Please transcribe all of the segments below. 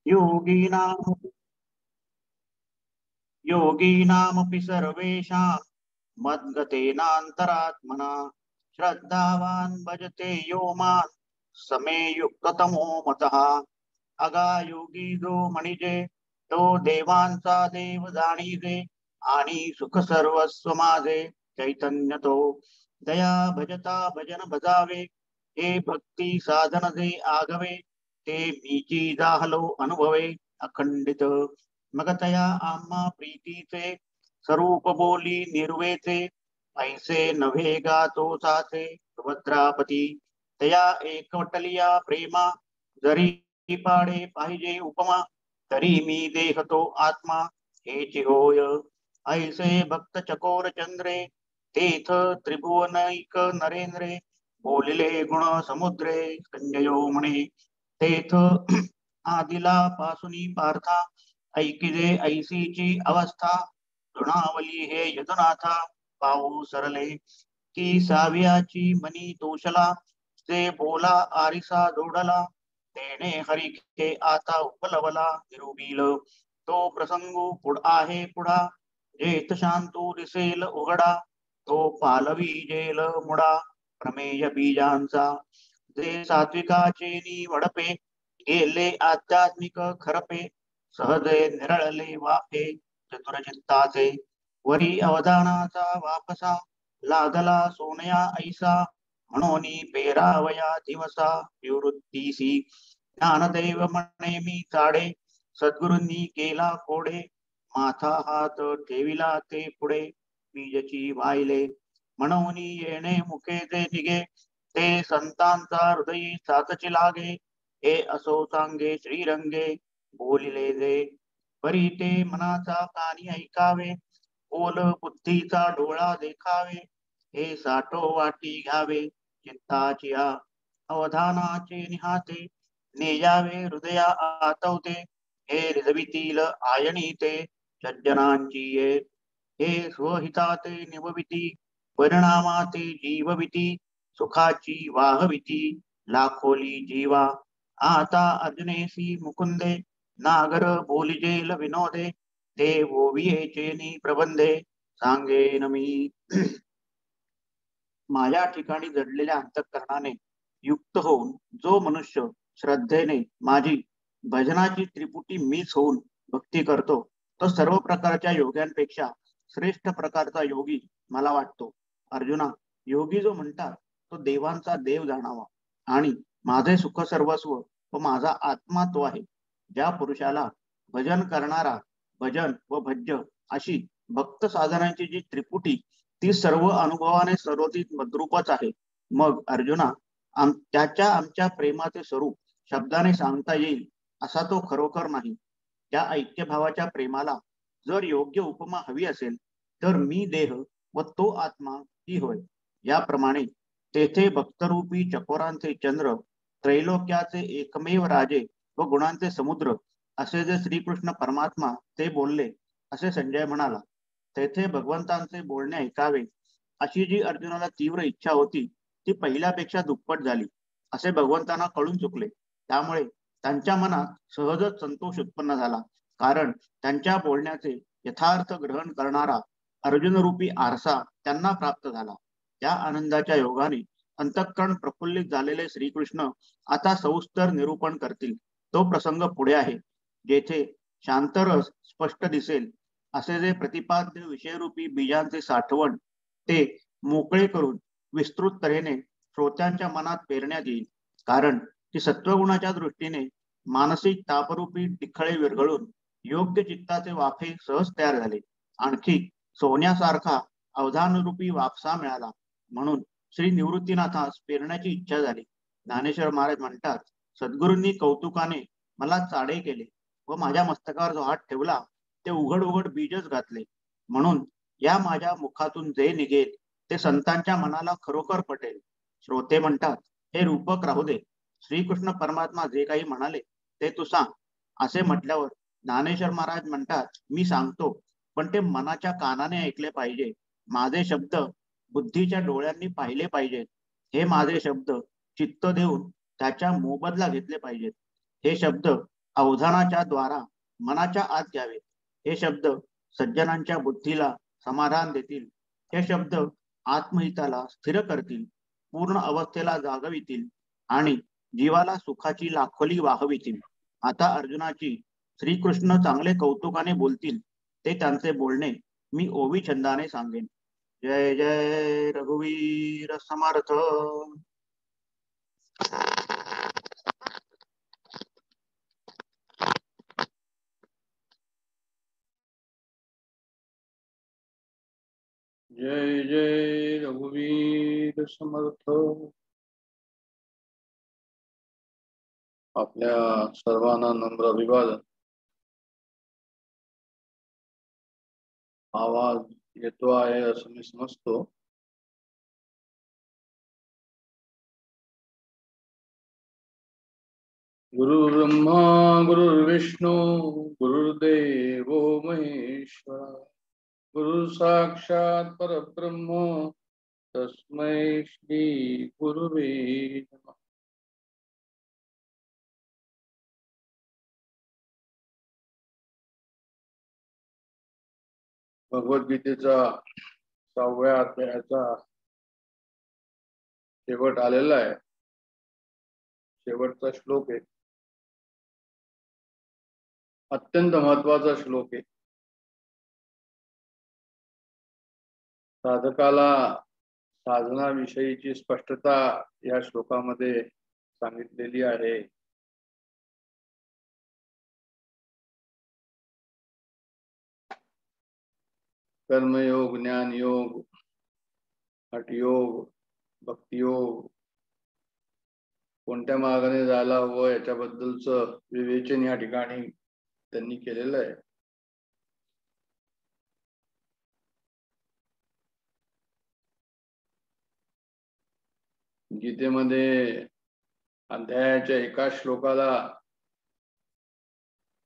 योगीनां योगीनामपि सर्वेषां मद्गतेनान्तरात्मना श्रद्धावान् भजते यो मां समे युक्ततमो मतः। अगायोगी जो म्हणजे तो देवांचा देव जाणीजे आणि सुख सर्वस्व माझे चैतन्य तो दया भजता भजन भजावे हे भक्ती साधन जे आगवे ते मीची जाहलो अनुभवे अखंडित मग तया आम्हा प्रीतीचे स्वरूप बोली निर्वेचे ऐसे नव्हे गा तो साचे सुभद्रापती तया एकवटलिया प्रेमा जरी पाडे पाहिजे उपमा तरी मी देहतो आत्मा हेची होय ऐसे भक्त चकोर चंद्रे तेथ त्रिभुवनैक नरेंद्रे बोलिले गुण समुद्रे संजयो म्हणे तेथ आदिला पासुनी पार्था ऐकिले ऐसीची अवस्था तृणावली हे यदुनाथा पाहू सरले की साव्याची मनी तोषला ते बोला आरिसा जोडला तेने हरिखे आता उपलवला निरुबील तो प्रसंगू पुढ आहे पुढा जेथ शांतू दिसेल उघडा तो पालवी जेल मुडा प्रमेय बीजांचा जे सात्विकाचे निवडपे गेले आध्यात्मिक खरपे सहजे निरळले वाफे चतुरचित्ताचे वरी अवधानाचा वापसा लागला सोनया ऐसा म्हणून पेरावया दिवसा निवृत्तीसी ज्ञानदैव म्हणे मी चाडे सद्गुरूंनी केला कोडे माथा हात ठेविला ते पुढे बीजची वाहिले म्हणून येणे मुखे ते निघे ते संतांचा हृदयी साचची लागे हे असो सांगे श्रीरंगे बोलिले जे परी ते मनाचा कानी ऐकावे बोल बुद्धीचा डोळा देखावे हे साठो वाटी घ्यावे चित्ताचिया अवधानाचे निहाते नेयावे हृदया आतवते हे हृदवितील आयणी ते सज्जनांची ये हे स्वहिताते निवविती परिणामाते जीवविती सुखाची वाहविती लाखोली जीवा आता अर्जुनेसी मुकुंदे नागर बोलिजेल विनोदे ते ओवियेचे प्रबंधे सांगेन मी माझ्या ठिकाणी जडलेल्या अंतःकरणाने युक्त होऊन जो मनुष्य श्रद्धेने माझी भजनाची त्रिपुटी मीच होऊन भक्ती करतो तो सर्व प्रकारच्या योग्यांपेक्षा श्रेष्ठ प्रकारचा योगी मला वाटतो अर्जुना योगी जो म्हणतात तो देवांचा देव जाणावा आणि माझे सुख सर्वस्व व माझा आत्मा तो आहे ज्या पुरुषाला भजन करणारा भजन व भज्य अशी भक्त साधनांची जी त्रिपुटी ती सर्व अनुभवाने सर्वतीत मद्रूपच आहे मग अर्जुना त्याच्या आमच्या प्रेमाचे स्वरूप शब्दाने सांगता येईल असा तो खरोखर नाही त्या ऐक्यभावाच्या प्रेमाला जर योग्य उपमा हवी असेल तर मी देह व तो आत्मा ही होय याप्रमाणे तेथे भक्तरूपी चकोरांचे चंद्र त्रैलोक्याचे एकमेव राजे व गुणांचे समुद्र असे जे श्रीकृष्ण परमात्मा ते बोलले असे संजय म्हणाला तेथे भगवंतांचे बोलणे ऐकावे अशी जी अर्जुनाला तीव्र इच्छा होती ती पहिल्यापेक्षा दुप्पट झाली असे भगवंतांना कळून चुकले त्यामुळे त्यांच्या मनात सहजच संतोष उत्पन्न झाला कारण त्यांच्या बोलण्याचे यथार्थ ग्रहण करणारा अर्जुन रूपी आरसा त्यांना प्राप्त झाला त्या आनंदाच्या योगाने अंतःकरण प्रफुल्लित झालेले श्रीकृष्ण आता सविस्तर निरूपण करतील तो प्रसंग पुढे आहे जेथे शांतरस स्पष्ट दिसेल असे जे प्रतिपाद्य विषयरूपी बीजांचे साठवण ते मोकळे करून विस्तृत तऱ्हेने श्रोत्यांच्या मनात पेरण्यात येईल कारण ती सत्वगुणाच्या दृष्टीने मानसिक तापरूपी टिखळे विरघळून योग्य चित्ताचे वाफे सहज तयार झाले आणखी सोन्यासारखा अवधानरूपी वापसा मिळाला म्हणून श्री निवृत्तीनाथास पेरण्याची इच्छा झाली ज्ञानेश्वर महाराज म्हणतात सद्गुरूंनी कौतुकाने मला चाडे केले व माझ्या मस्तकावर जो हात ठेवला ते उघड उघड बीजच घातले म्हणून या माझ्या मुखातून जे निघेल ते संतांच्या मनाला खरोखर पटेल श्रोते म्हणतात हे रूपक राहू दे श्रीकृष्ण परमात्मा जे काही म्हणाले ते तू सांग असे म्हटल्यावर ज्ञानेश्वर महाराज म्हणतात मी सांगतो पण ते मनाच्या कानाने ऐकले पाहिजे माझे शब्द बुद्धीच्या डोळ्यांनी पाहिले पाहिजेत हे माझे शब्द चित्त देऊन त्याच्या मोबदला घेतले पाहिजेत हे शब्द अवधानाच्या द्वारा मनाच्या आत घ्यावे. हे शब्द सज्जनांच्या बुद्धीला समाधान देतील. हे शब्द आत्महिताला स्थिर करतील, पूर्ण अवस्थेला जागवितील आणि जीवाला सुखाची लाखोली वाहवितील. आता अर्जुनाची श्रीकृष्ण चांगले कौतुकाने बोलतील ते त्यांचे बोलणे मी ओवी छंदाने सांगेन. जय जय रघुवीर समर्थ. जय जय रघुवीर समर्थ. आपल्या सर्वांना नम्र अभिवादन. आवाज येतो आहे असं मी समजतो. गुरुर्ब्रह्मा गुरुर्विष्णू गुरुर्देवो महेश्वरा गुरु साक्षात परब्रह्म तस्मै श्री गुरुवे नमः. भगवद्गीतेचा 6व्या अध्यायाचा शेवट आलेला आहे. शेवटचा श्लोक आहे, अत्यंत महत्वाचा श्लोक आहे. साधकाला साधनाविषयीची स्पष्टता या श्लोकामध्ये सांगितलेली आहे. कर्मयोग, ज्ञानयोग, हठयोग, भक्तियोग कोणत्या मार्गाने जायला हवं याच्याबद्दलचं विवेचन या ठिकाणी त्यांनी केलेलं आहे. गीतेमध्ये अध्यायाच्या एका श्लोकाला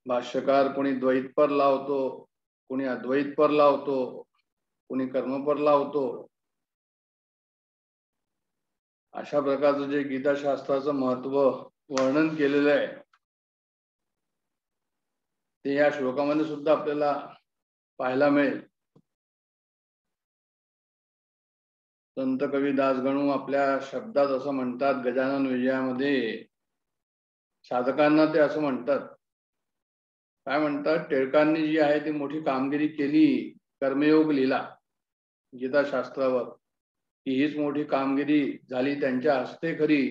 भाष्यकार कोणी द्वैतपर लावतो, कोणी अद्वैतपर लावतो, कोणी कर्मपर लावतो. अशा प्रकारचं जे गीताशास्त्राचं महत्व वर्णन केलेलं आहे ते या श्लोकामध्ये सुद्धा आपल्याला पाहायला मिळेल. संत कवी दासगणू आपल्या शब्दात असं म्हणतात, गजानन विजयामध्ये साधकांना ते असं म्हणतात. काय म्हणतात? टिळकांनी जी आहे ती मोठी कामगिरी केली, कर्मयोग लिहिला गीताशास्त्रावर, हीच मोठी कामगिरी झाली त्यांच्या हस्ते, खरी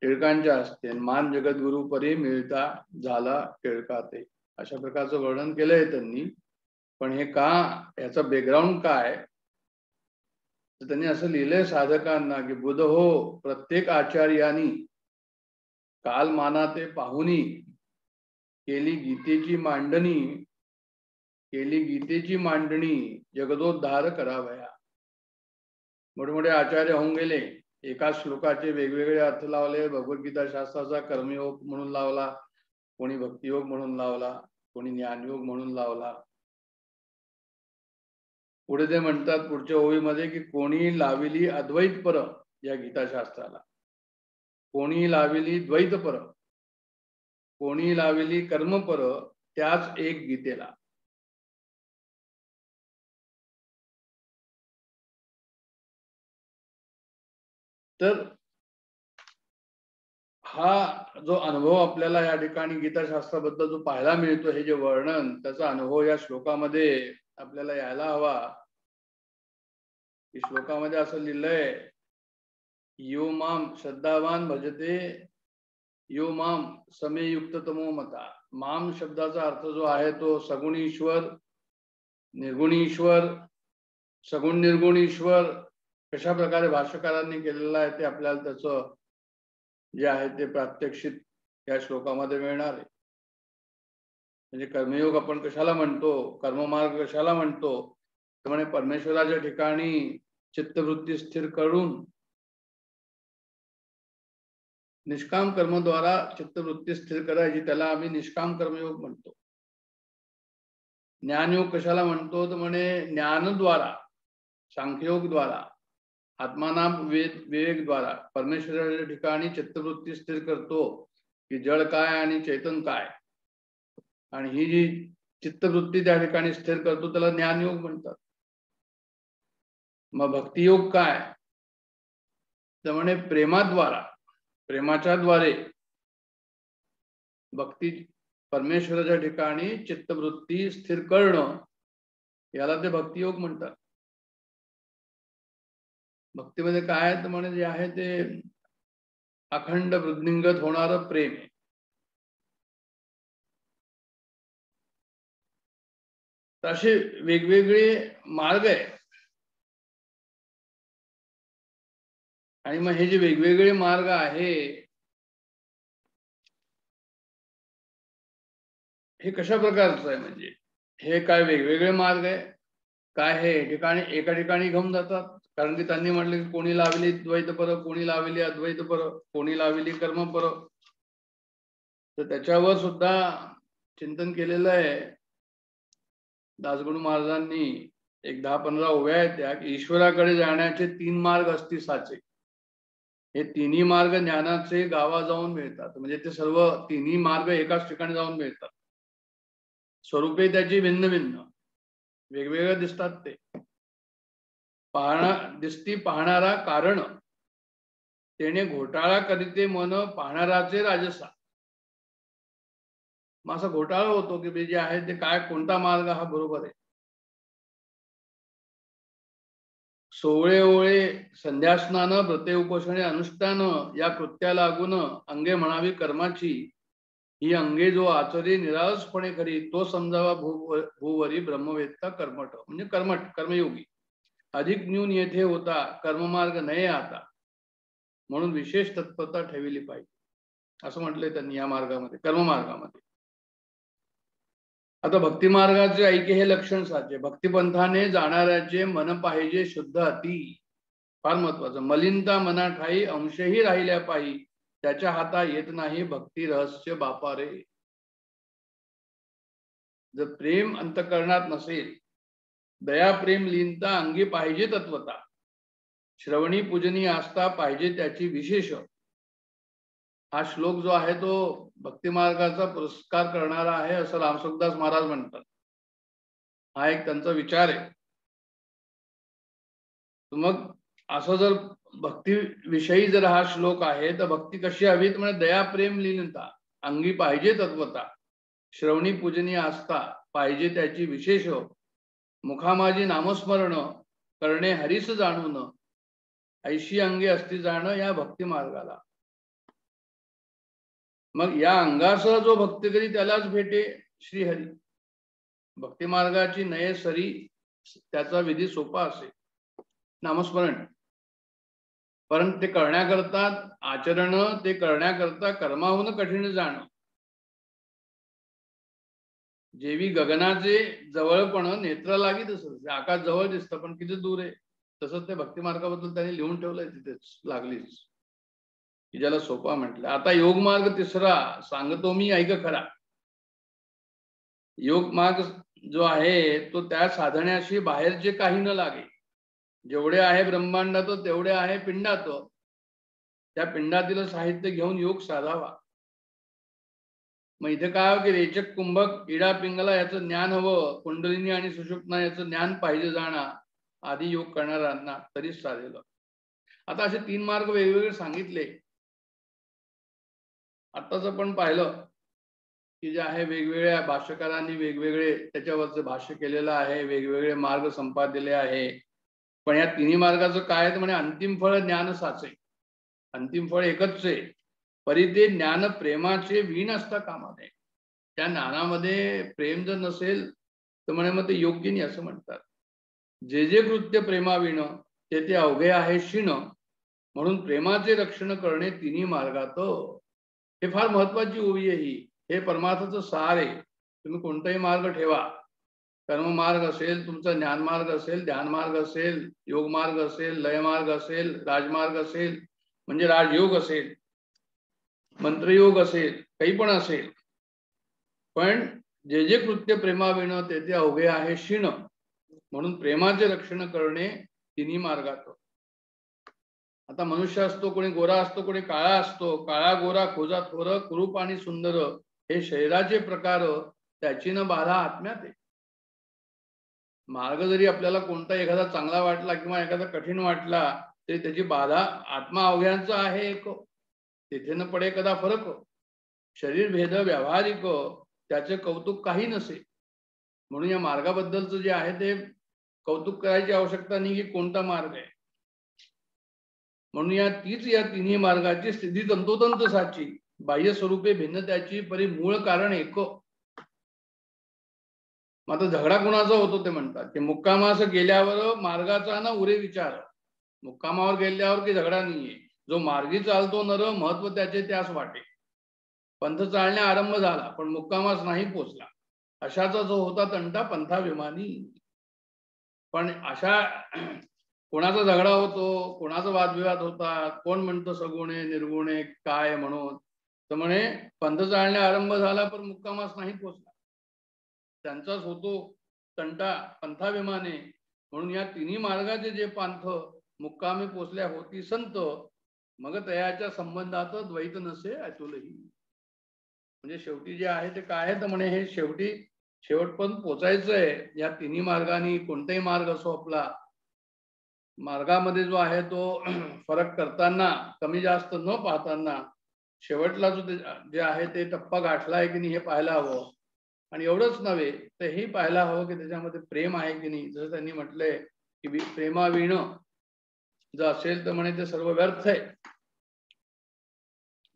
टिळकांच्या हस्ते. मान जगद्गुरु परी मिळता झाला टिळका ते. अशा प्रकारचं वर्णन केलंय त्यांनी. पण हे का, याचं बॅकग्राऊंड काय, तर त्यांनी असं लिहिलंय साधकांना की बुध हो प्रत्येक आचार्यानी काल मानाते पाहुनी केली गीतेची मांडणी, केली गीतेची मांडणी जगदोद्धार करावया. मोठमोठे आचार्य होऊन गेले, एका श्लोकाचे वेगवेगळे अर्थ लावले. भगवद्गीता शास्त्राचा कर्मयोग म्हणून लावला, कोणी भक्तियोग म्हणून लावला, कोणी ज्ञानयोग म्हणून लावला. पुढे ते म्हणतात पुढच्या ओळीमध्ये की कोणी लाविली अद्वैत पर या गीताशास्त्राला, कोणी लाविली द्वैत पर, कोणी लाविली कर्म पर, त्याच एक गीतेला. तर हा जो अनुभव आपल्याला या ठिकाणी गीताशास्त्राबद्दल जो पाहायला मिळतो, हे जे वर्णन, त्याचा अनुभव या श्लोकामध्ये आपल्याला यायला हवा. की श्लोकामध्ये असं लिहिलंय, यो माम श्रद्धावान भजते यो माम समेयुक्त तमो मता. माम शब्दाचा अर्थ जो आहे तो सगुण ईश्वर, निर्गुण ईश्वर, सगुण निर्गुण ईश्वर कशा प्रकारे भाष्यकारांनी केलेलं आहे ते आपल्याला त्याचं जे आहे ते प्रात्यक्षिक या श्लोकामध्ये मिळणार आहे. म्हणजे कर्मयोग आपण कशाला म्हणतो, कर्ममार्ग कशाला म्हणतो, तर म्हणे परमेश्वराच्या ठिकाणी चित्तवृत्ती स्थिर करून निष्काम कर्मद्वारा चित्तवृत्ती स्थिर करायची, त्याला आम्ही निष्काम कर्मयोग म्हणतो. ज्ञानयोग कशाला म्हणतो, तर म्हणे ज्ञानद्वारा, सांख्ययोग द्वारा, आत्मानाम विवेक द्वारा परमेश्वराच्या ठिकाणी चित्तवृत्ती स्थिर करतो. की जड काय आणि चैतन काय, आणि ही जी चित्तवृत्ती त्या ठिकाणी स्थिर करतो त्याला ज्ञानयोग म्हणतात. मग भक्तियोग काय, तर म्हणे प्रेमाद्वारा, प्रेमाच्या द्वारे भक्ती परमेश्वराच्या ठिकाणी चित्तवृत्ती स्थिर करणं, याला ते भक्तियोग म्हणतात. भक्तीमध्ये काय तर म्हणे जे आहे ते अखंड वृद्धिंगत होणारं प्रेम आहे. असे वेगवेगळे मार्ग आहेत, आणि मग हे जे वेगवेगळे मार्ग आहे हे कशा प्रकारचं आहे, म्हणजे हे काय वेगवेगळे मार्ग आहे काय, हे ठिकाणी एका ठिकाणी घेऊन जातात. कारण की त्यांनी म्हटले की कोणी लावली द्वैत पर, कोणी लावली अद्वैत पर, कोणी लावली कर्म पर. तर त्याच्यावर सुद्धा चिंतन केलेलं आहे दासगणू महाराजांनी. एक 10-15 ओव्या आहेत त्या, की ईश्वराकडे जाण्याचे 3 मार्ग असतीसाचे. हे तिन्ही मार्ग ज्ञानाचे गावा जाऊन मिळतात. म्हणजे ते सर्व तिन्ही मार्ग एकाच ठिकाणी जाऊन मिळतात. स्वरूपे त्याची भिन्न भिन्न वेगवेगळे दिसतात. ते दिसती पाहणारा कारण, तेने घोटाळा करीते मन पाहणाराचे राजसा. मग असा घोटाळा होतो की जे आहे ते काय, कोणता मार्ग हा बरोबर आहे. सोवळे ओळे संध्यास्नान व्रते उपोषणे अनुष्ठान या कृत्या लागून अंगे म्हणावी कर्माची. ही अंगे जो आचरी निराळसपणे खरी, तो समजावा भूवरी ब्रह्मवेत्ता कर्मठ. म्हणजे कर्मठ, कर्मयोगी. अधिक न्यून येथे होता कर्ममार्ग नये आता, म्हणून विशेष तत्परता ठेवली पाहिजे असं म्हटलंय त्यांनी या मार्गामध्ये, कर्ममार्गामध्ये. आता भक्ती मार्गाचे ऐके हे लक्षण साचे. भक्तिपंथाने जाणाऱ्याचे मन पाहिजे शुद्ध अति, फार महत्वाचं. मलिनता मना ठाई अंशही राहिल्या पायी, त्याच्या हाता येत नाही भक्ती रहस्य बापा रे. जर प्रेम अंतकरणात नसेल, दया प्रेम लीनता अंगी पाहिजे तत्वता, श्रवणी पूजनी आस्था पाहिजे त्याची विशेष. हा श्लोक जो आहे तो भक्ती मार्गाचा पुरस्कार करणारा आहे असं रामसुखदास महाराज म्हणतात. हा एक त्यांचा विचार आहे. मग असं जर भक्ती विषयी जर हा श्लोक आहे, तर भक्ती कशी हवी, म्हणजे दया प्रेम लीनता अंगी पाहिजे तत्वता, श्रवणी पूजनी आस्था पाहिजे त्याची विशेष, मुखामाजी नामस्मरण करणे हरीस जाणून, ऐशी अंगे असती जाणं या भक्ती मार्गाला. मग या अंगासह जो भक्ती करी त्यालाच भेटे श्रीहरी. भक्ती मार्गाची नये सरी, त्याचा विधी सोपा असे नामस्मरण. परंतु ते करण्याकरता आचरण, ते करण्याकरता कर्माहून कठीण जाणं. जेवी गगनाचे जवळपण नेत्र लागी, तसं आकाश जवळ दिसतं पण किती दूर आहे, तसंच ते भक्ती मार्गाबद्दल त्यांनी लिहून ठेवलंय तिथेच लागलीच, की ज्याला सोपा म्हटलं. आता योग मार्ग तिसरा सांगतो मी, ऐक खरा. योग मार्ग जो आहे तो त्या साधण्याशी बाहेरचे काही न लागे. जेवढे आहे ब्रह्मांडात तेवढे आहे पिंडात, त्या पिंडातील साहित्य घेऊन योग साधावा. मग इथे काय की रेचक कुंभक इडा पिंगला याचं ज्ञान हवं, कुंडलिनी आणि सुषुप्ना याचं ज्ञान पाहिजे जाणा, आधी योग करणाऱ्यांना तरीच साधेल. आता असे 3 मार्ग वेगवेगळे सांगितले. आताच आपण पाहिलं की जे आहे वेगवेगळ्या भाष्यकारांनी वेगवेगळे त्याच्यावरचं भाष्य केलेलं आहे, वेगवेगळे मार्ग संपादिले आहे. पण या तिन्ही मार्गाचं काय म्हणे, अंतिम फळ ज्ञान साचे. अंतिम फळ एकच आहे, परी ते ज्ञान प्रेमाचे वीण असता कामा नये. त्या ज्ञानामध्ये प्रेम जर नसेल तर म्हणे मग ते योग्य नाही असं म्हणतात. जे जे कृत्य प्रेमाविण ते ते अवघे आहे क्षीण, म्हणून प्रेमाचे रक्षण करणे तिन्ही मार्गात. हे फार महत्वाची ओवी आहे ही. हे परमार्थाचं सार आहे. तुम्ही कोणताही मार्ग ठेवा, कर्म मार्ग असेल, तुमचा ज्ञान मार्ग असेल, ध्यान मार्ग असेल, योग मार्ग असेल, लय मार्ग असेल, राजमार्ग असेल म्हणजे राजयोग असेल, मंत्रयोग असेल, काही पण असेल, पण जे जे कृत्य प्रेमाविण ते ते अवघे आहे क्षीण, म्हणून प्रेमाचे रक्षण करणे तिन्ही मार्गात. आता मनुष्य असतो, कोणी गोरा असतो, कोणी काळा असतो, काळा गोरा खोजा थोर कुरूप आणि सुंदर हे शरीराचे प्रकार, त्याची न बाधा आत्म्यात आहे. मार्ग जरी आपल्याला कोणता एखादा चांगला वाटला किंवा एखादा कठीण वाटला तरी त्याची बाधा आत्मा अवघ्यांचा आहे एक, तिथे न पडे कदा फरक. शरीर भेद व्यावहारिक त्याचे कौतुक काही नसे. म्हणून या मार्गाबद्दलचं जे आहे ते कौतुक करायची आवश्यकता नाही की कोणता मार्ग आहे. म्हणून या तिन्ही मार्गाची स्थिती तंतोतंत साची, बाह्य स्वरूपे भिन्न त्याची, परी मूळ कारण एक. मग आता झगडा कुणाचा होतो ते म्हणतात की मुक्कामास गेल्यावर मार्गाचा ना उरे विचार. मुक्कामावर गेल्यावर की झगडा नाहीये, जो मार्गी चालतो नर महत्व त्याचे त्यास वाटे. पंथ चालण्या आरंभ झाला पण मुक्कामास नाही पोचला, अशाचा जो होता तंटा पंथाभिमानी. पण अशा कोणाचा झगडा होतो, कोणाचा वादविवाद होतात, कोण म्हणतो सगुणे निर्गुणे काय म्हणून, तर म्हणे पंथ चालण्या आरंभ झाला पण मुक्कामास नाही पोचला, त्यांचाच होतो तंटा पंथाभिमाने. म्हणून या तिन्ही मार्गाचे जे पंथ मुक्कामी पोचल्या होती संत, मग तयाच्या संबंधात द्वैत नसे अतुलही. म्हणजे शेवटी जे आहे ते काय आहे तर म्हणे हे शेवटी शेवटपर्यंत पोचायचंय या तिन्ही मार्गाने. कोणताही मार्ग असो आपला, मार्गामध्ये जो आहे तो फरक करताना, कमी जास्त न पाहताना शेवटला जो जे आहे ते टप्पा गाठला आहे की नाही हे पाहायला हवं. आणि एवढंच नव्हे तर हे पाहायला हवं की त्याच्यामध्ये प्रेम आहे की नाही. जसं त्यांनी म्हटलंय की प्रेमाविण जर असेल तर म्हणे ते सर्व व्यर्थ आहे.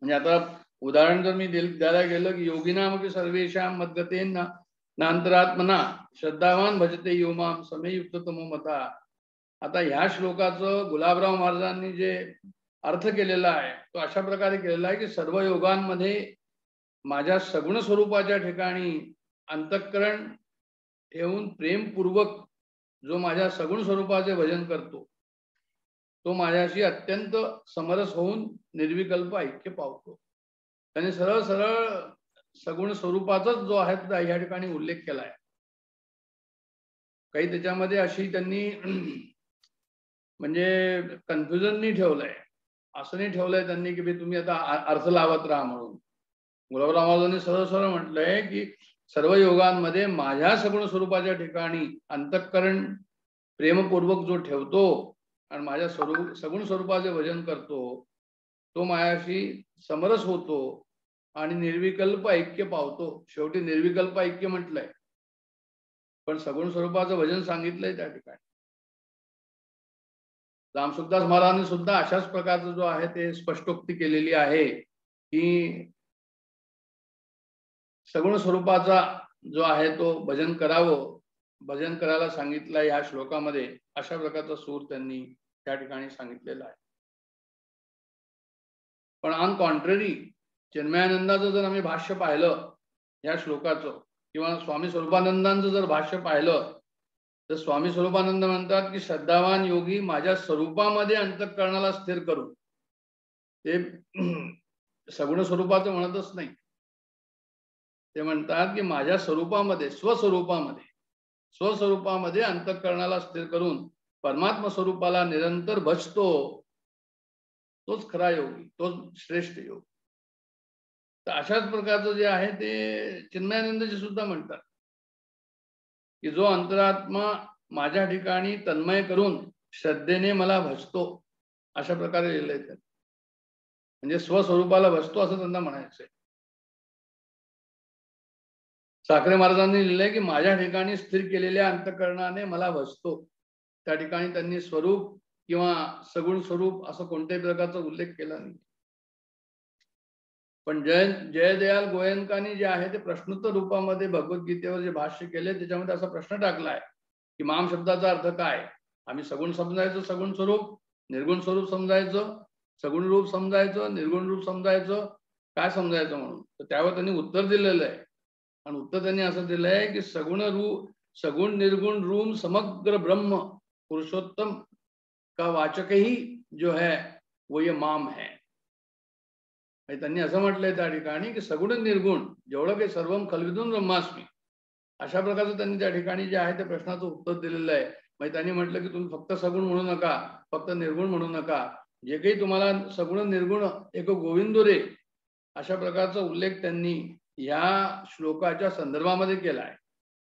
म्हणजे आता उदाहरण जर मी द्यायला गेलं की योगिनामपि सर्वेषां मद्गतेन नांतरात्मना श्रद्धावान भजते योमाम समेयुक्त तमो मता. आता ह्या श्लोकाचं गुलाबराव महाराजांनी जे अर्थ केलेला आहे तो अशा प्रकारे केलेला आहे की सर्व योगांमध्ये माझ्या सगुण स्वरूपाच्या ठिकाणी अंतःकरण ठेवून प्रेमपूर्वक जो माझ्या सगुण स्वरूपाचे भजन करतो तो माझ्याशी अत्यंत समरस होऊन निर्विकल्प ऐक्य पावतो. त्याने सरळ सरळ सगुण स्वरूपाचाच जो आहे तो या ठिकाणी उल्लेख केलाय. काही त्याच्यामध्ये अशी त्यांनी म्हणजे कन्फ्युजन नाही ठेवलंय, असं नाही ठेवलंय त्यांनी की तुम्ही आता अर्थ लावत राहा म्हणून. गुलाबराव महाराजांनी सरळ सरळ म्हटलंय की सर्व योगांमध्ये माझ्या सगुण स्वरूपाच्या ठिकाणी अंतःकरण प्रेमपूर्वक जो ठेवतो आणि माझ्या सगुण स्वरूपाचे भजन करतो तो माझ्याशी समरस होतो आणि निर्विकल्प ऐक्य पावतो. शेवटी निर्विकल्प ऐक्य म्हटलंय पण सगुण स्वरूपाचं भजन सांगितलंय त्या ठिकाणी. रामसुखदास महाराजांनी सुद्धा अशाच प्रकारचा जो आहे ते स्पष्टोक्ती केलेली आहे की सगुण स्वरूपाचा जो आहे तो भजन करावं, भजन करायला सांगितलं या श्लोकामध्ये. अशा प्रकारचा सूर त्यांनी त्या ठिकाणी सांगितलेला आहे. पण ऑन कॉन्ट्ररी चिन्मयानंदाचं जर आम्ही भाष्य पाहिलं या श्लोकाचं किंवा स्वामी स्वरूपानंदांचं जर भाष्य पाहिलं तर स्वामी स्वरूपानंद म्हणतात की श्रद्धावान योगी माझ्या स्वरूपामध्ये अंतःकरणाला स्थिर करून, ते सगुण स्वरूपाचं म्हणतच नाही, ते म्हणतात की माझ्या स्वरूपामध्ये स्वस्वरूपामध्ये अंतःकरणाला स्थिर करून परमात्मा स्वरूपाला निरंतर भजतो तोच खरा योगी, तोच श्रेष्ठ योग. तर अशाच प्रकारचं जे आहे ते चिन्मयानंदजी सुद्धा म्हणतात की जो अंतरात्मा माझ्या ठिकाणी तन्मय करून श्रद्धेने मला भजतो, अशा प्रकारे लिहिलंय त्यांनी. म्हणजे स्वस्वरूपाला भजतो असं त्यांना म्हणायचंय. साखरे महाराजांनी लिहिलंय की माझ्या ठिकाणी स्थिर केलेल्या अंतःकरणाने मला भजतो. त्या ठिकाणी त्यांनी स्वरूप किंवा सगुण स्वरूप असं कोणत्याही प्रकारचा उल्लेख केला नाही. पण जयदयाल गोयंकांनी जे आहे ते प्रश्नोत्तर रूपामध्ये भगवद्गीतेवर जे भाष्य केले त्याच्यामध्ये असा प्रश्न टाकलाय की माम शब्दाचा अर्थ काय. आम्ही सगुण समजायचं सगुण स्वरूप, निर्गुण स्वरूप समजायचं, सगुण रूप समजायचं, निर्गुण रूप समजायचं, काय समजायचं म्हणून. तर त्यावर त्यांनी उत्तर दिलेलं आहे. आणि उत्तर त्यांनी असं दिलंय की सगुण निर्गुण रूम समग्र ब्रह्म पुरुषोत्तम का वाचक ही जो है वो ये माम है. त्यांनी असं म्हटलंय त्या ठिकाणी की सगुण निर्गुण जेवढं काही सर्वम खलविदून ब्रह्मास्मी, अशा प्रकारचं त्यांनी त्या ठिकाणी जे आहे त्या प्रश्नाचं उत्तर दिलेलं आहे. मग त्यांनी म्हटलं की तुम्ही फक्त सगुण म्हणू नका, फक्त निर्गुण म्हणू नका, जे काही तुम्हाला सगुण निर्गुण एक गोविंद रे अशा प्रकारचा उल्लेख त्यांनी या श्लोकाच्या संदर्भामध्ये केला आहे.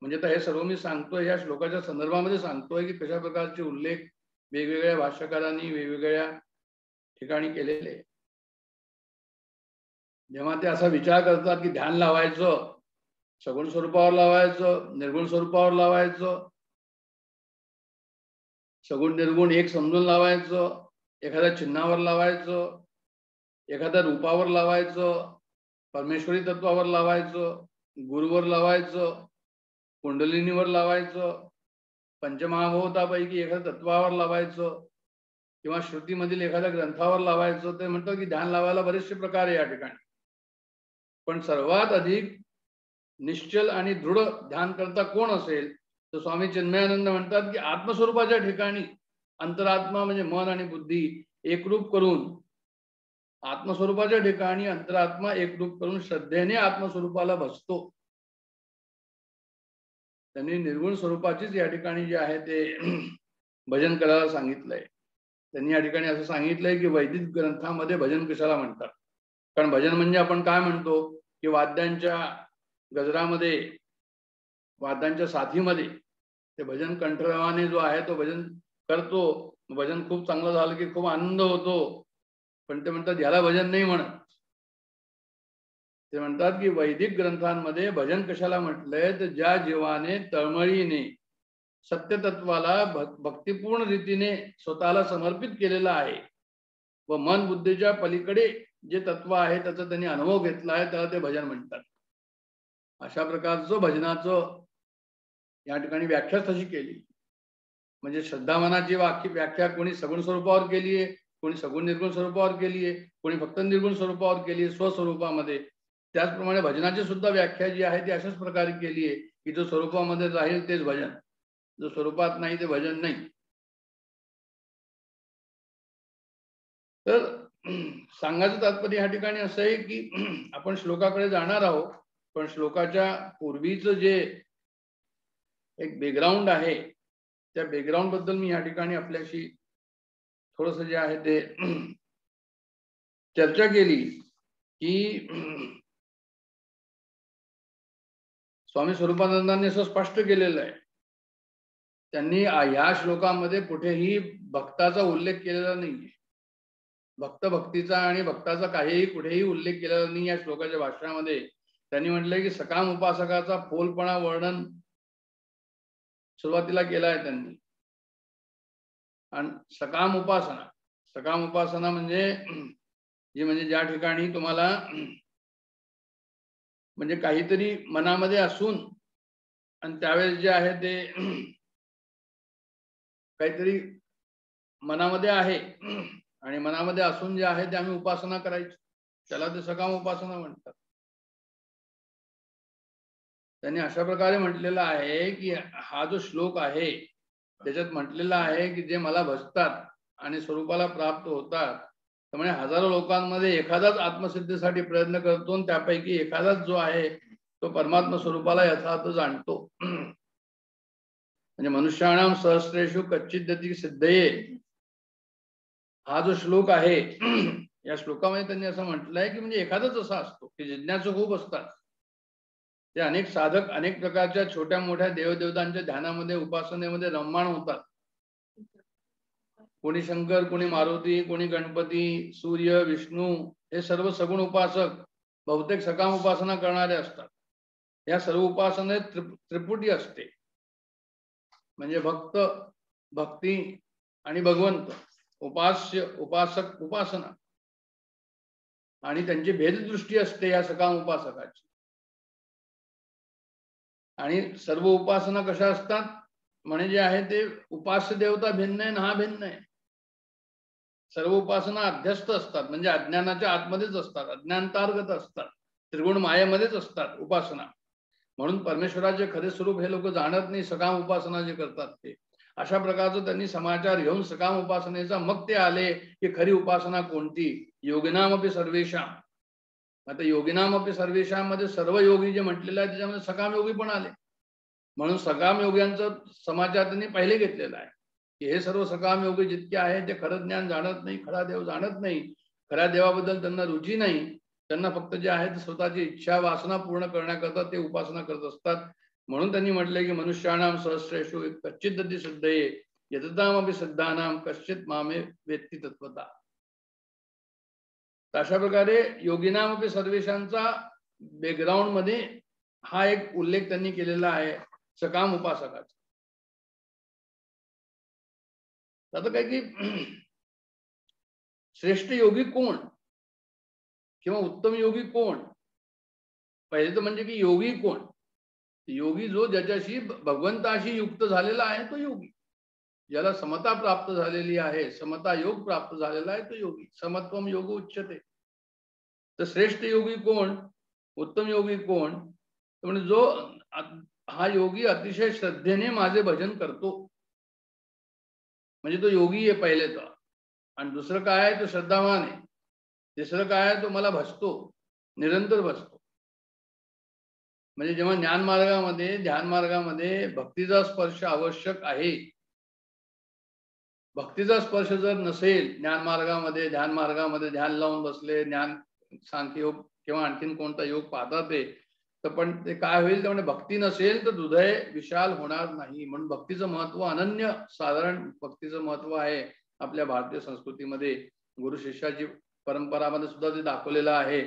म्हणजे आता हे सर्व मी सांगतोय या श्लोकाच्या संदर्भामध्ये सांगतोय की कशा प्रकारचे उल्लेख वेगवेगळ्या भाष्यकारांनी वेगवेगळ्या ठिकाणी केलेले. जेव्हा ते असा विचार करतात की ध्यान लावायचं, सगुण स्वरूपावर लावायचं, निर्गुण स्वरूपावर लावायचं, सगुण निर्गुण एक समजून लावायचं, एखाद्या चिन्हावर लावायचं, एखाद्या रूपावर लावायचं, परमेश्वरी तत्वावर लावायचं, गुरुवर लावायचं, कुंडलिनीवर लावायचं, पंचमहाभूतापैकी एखाद्या तत्वावर लावायचं किंवा श्रुतीमधील एखाद्या ग्रंथावर लावायचं. ते म्हणतात की ध्यान लावायला बरेचसे प्रकार आहे या ठिकाणी, पण सर्वात अधिक निश्चल आणि दृढ ध्यान करता कोण असेल तर स्वामी चिन्मयानंद म्हणतात की आत्मस्वरूपाच्या ठिकाणी अंतरात्मा म्हणजे मन आणि बुद्धी एकरूप करून, आत्मस्वरूपाच्या ठिकाणी अंतरात्मा एकरूप करून श्रद्धेने आत्मस्वरूपाला भजतो. त्यांनी निर्गुण स्वरूपाचीच या ठिकाणी जे आहे ते भजन करायला सांगितलंय. त्यांनी या ठिकाणी असं सांगितलंय की वैदिक ग्रंथामध्ये भजन कशाला म्हणतात, कारण भजन म्हणजे आपण काय म्हणतो की वाद्यांच्या गजरामध्ये, वाद्यांच्या साथीमध्ये ते भजन कंठरवाने जो आहे तो भजन करतो. भजन खूप चांगलं झालं की खूप आनंद होतो, पण ते म्हणतात याला भजन नाही म्हणत. ते म्हणतात की वैदिक ग्रंथांमध्ये भजन कशाला म्हटलंय तर ज्या जीवाने तळमळीने सत्यतत्वाला भक्तिपूर्ण रीतीने स्वतःला समर्पित केलेला आहे व मन बुद्धीच्या पलीकडे जे तत्व आहे त्याचा त्यांनी अनुभव घेतला आहे त्याला ते भजन म्हणतात. अशा प्रकारचं भजनाचं या ठिकाणी व्याख्या तशी केली. म्हणजे श्रद्धामनाची व्याख्या कोणी सगुण स्वरूपावर केली आहे, कोणी सगुण निर्गुण स्वरूपावर केली आहे, कोणी फक्त निर्गुण स्वरूपावर केली आहे स्वस्वरूपामध्ये. त्याचप्रमाणे भजनाची सुद्धा व्याख्या जी आहे ती अशाच प्रकारे केली आहे की जो स्वरूपामध्ये राहील तेच भजन, जो स्वरूपात नाही ते भजन नाही. तर सांगायचं तात्पर्य या ठिकाणी असं आहे की आपण श्लोकाकडे जाणार आहोत, पण श्लोकाच्या पूर्वीचं जे एक बॅकग्राऊंड आहे त्या बॅकग्राऊंड बद्दल मी या ठिकाणी आपल्याशी थोडस जे आहे ते चर्चा केली की स्वामी स्वरूपानंदांनी असं स्पष्ट केलेलं आहे. त्यांनी ह्या श्लोकामध्ये कुठेही भक्ताचा उल्लेख केलेला नाहीये. भक्तीचा आणि भक्ताचा काहीही कुठेही उल्लेख केलेला नाही या श्लोकाच्या भाषणामध्ये. त्यांनी म्हटलंय की सकाम उपासकाचा फोलपणा वर्णन सुरुवातीला केला आहे त्यांनी. आणि सकाम उपासना म्हणजे जी म्हणजे ज्या ठिकाणी तुम्हाला म्हणजे काहीतरी मनामध्ये असून आणि त्यावेळेस जे आहे ते काहीतरी मनामध्ये आहे आणि मनामध्ये असून जे आहे ते आम्ही उपासना करायची, त्याला ते सकाम उपासना म्हणतात. त्यांनी अशा प्रकारे म्हटलेलं आहे की हा जो श्लोक आहे त्याच्यात म्हटलेलं आहे की जे मला भजतात आणि स्वरूपाला प्राप्त होतात त्यामुळे हजारो लोकांमध्ये एखादाच आत्मसिद्धीसाठी प्रयत्न करतो आणि त्यापैकी एखादाच जो आहे तो परमात्मा स्वरूपाला यथार्थ जाणतो. म्हणजे मनुष्याणाम सहस्रेषु कच्चिद्यती सिद्धये हा जो श्लोक आहे या श्लोकामध्ये त्यांनी असं म्हटलंय की म्हणजे एखादाच असा असतो की जिज्ञासू खूप असतात. ते अनेक साधक अनेक प्रकारच्या छोट्या मोठ्या देवदेवतांच्या ध्यानामध्ये उपासनेमध्ये रममाण होतात. कोणी शंकर, कोणी मारुती, कोणी गणपती, सूर्य, विष्णू हे सर्व सगुण उपासक बहुतेक सकाम उपासना करणारे असतात. या सर्व उपासनेत त्रिपुटी असते, म्हणजे भक्त, भक्ती आणि भगवंत, उपास्य, उपासक, उपासना आणि त्यांची भेददृष्टी असते या सकाम उपासकाची. आणि सर्व उपासना कशा असतात म्हणजे जे आहे ते उपास्य देवता भिन्न आहे, हा भिन्न आहे. सर्व उपासना अध्यस्त असतात म्हणजे अज्ञानाच्या आतमध्येच असतात, अज्ञानतार्गत असतात, त्रिगुण मायेमध्येच असतात उपासना. म्हणून परमेश्वराचे खरे स्वरूप हे लोक जाणत नाही सकाम उपासना जे करतात ते. अशा प्रकारचं त्यांनी समाचार घेऊन सकाम उपासनेचा मग ते आले की खरी उपासना कोणती. योगिनामपि सर्वेषाम. आता योगिनामपि सर्वेषाम मध्ये सर्व योगी जे म्हटलेलं आहे त्याच्यामध्ये सकाम योगी पण आले, म्हणून सकाम योग्यांचा समाचार त्यांनी पहिले घेतलेला आहे. हे सर्व सकाम योगी जितके आहेत ते खरं ज्ञान जाणत नाही, खरा देव जाणत नाही, खऱ्या देवाबद्दल त्यांना रुची नाही. त्यांना फक्त जे आहे ते स्वतःची इच्छा वासना पूर्ण करण्याकरता ते उपासना करत असतात. म्हणून त्यांनी म्हटलंय की मनुष्याणाम सहस्रेषु कच्चित दती सिद्धये यततामपि सिद्धानाम कश्चित मामे वेत्ती तत्वता. अशा प्रकारे योगिनामपि सर्वेशांचा बॅकग्राऊंड मध्ये हा एक उल्लेख त्यांनी केलेला आहे सकाम उपासकाचा. आता काय की श्रेष्ठ योगी कोण किंवा उत्तम योगी कोण? पहिले तर म्हणजे की योगी कोण? योगी जो ज्याच्याशी भगवंताशी युक्त झालेला आहे तो योगी. ज्याला समता प्राप्त झालेली आहे, समता योग प्राप्त झालेला आहे तो योगी. समत्वम योग उच्यते. तर श्रेष्ठ योगी कोण, उत्तम योगी कोण? म्हणजे जो हा योगी अतिशय श्रद्धेने माझे भजन करतो, म्हणजे तो योगी आहे पहिले तर. आणि दुसरं काय आहे, तो श्रद्धावान आहे. तिसरं काय आहे, तो मला भजतो, निरंतर भजतो. म्हणजे जेव्हा ज्ञान मार्गामध्ये ध्यान मार्गामध्ये भक्तीचा स्पर्श आवश्यक आहे. भक्तीचा स्पर्श जर नसेल ज्ञान मार्गामध्ये, ध्यान मार्गामध्ये ध्यान लावून बसले, ज्ञान सांख्ययोग किंवा आणखीन कोणता योग पाहतात ते, तर पण ते काय होईल, त्यामुळे भक्ती नसेल तर हृदय विशाल होणार नाही. म्हणून भक्तीचं महत्व अनन्य साधारण भक्तीचं महत्व आहे आपल्या भारतीय संस्कृतीमध्ये. गुरु शिष्याची परंपरामध्ये सुद्धा ते दाखवलेलं आहे.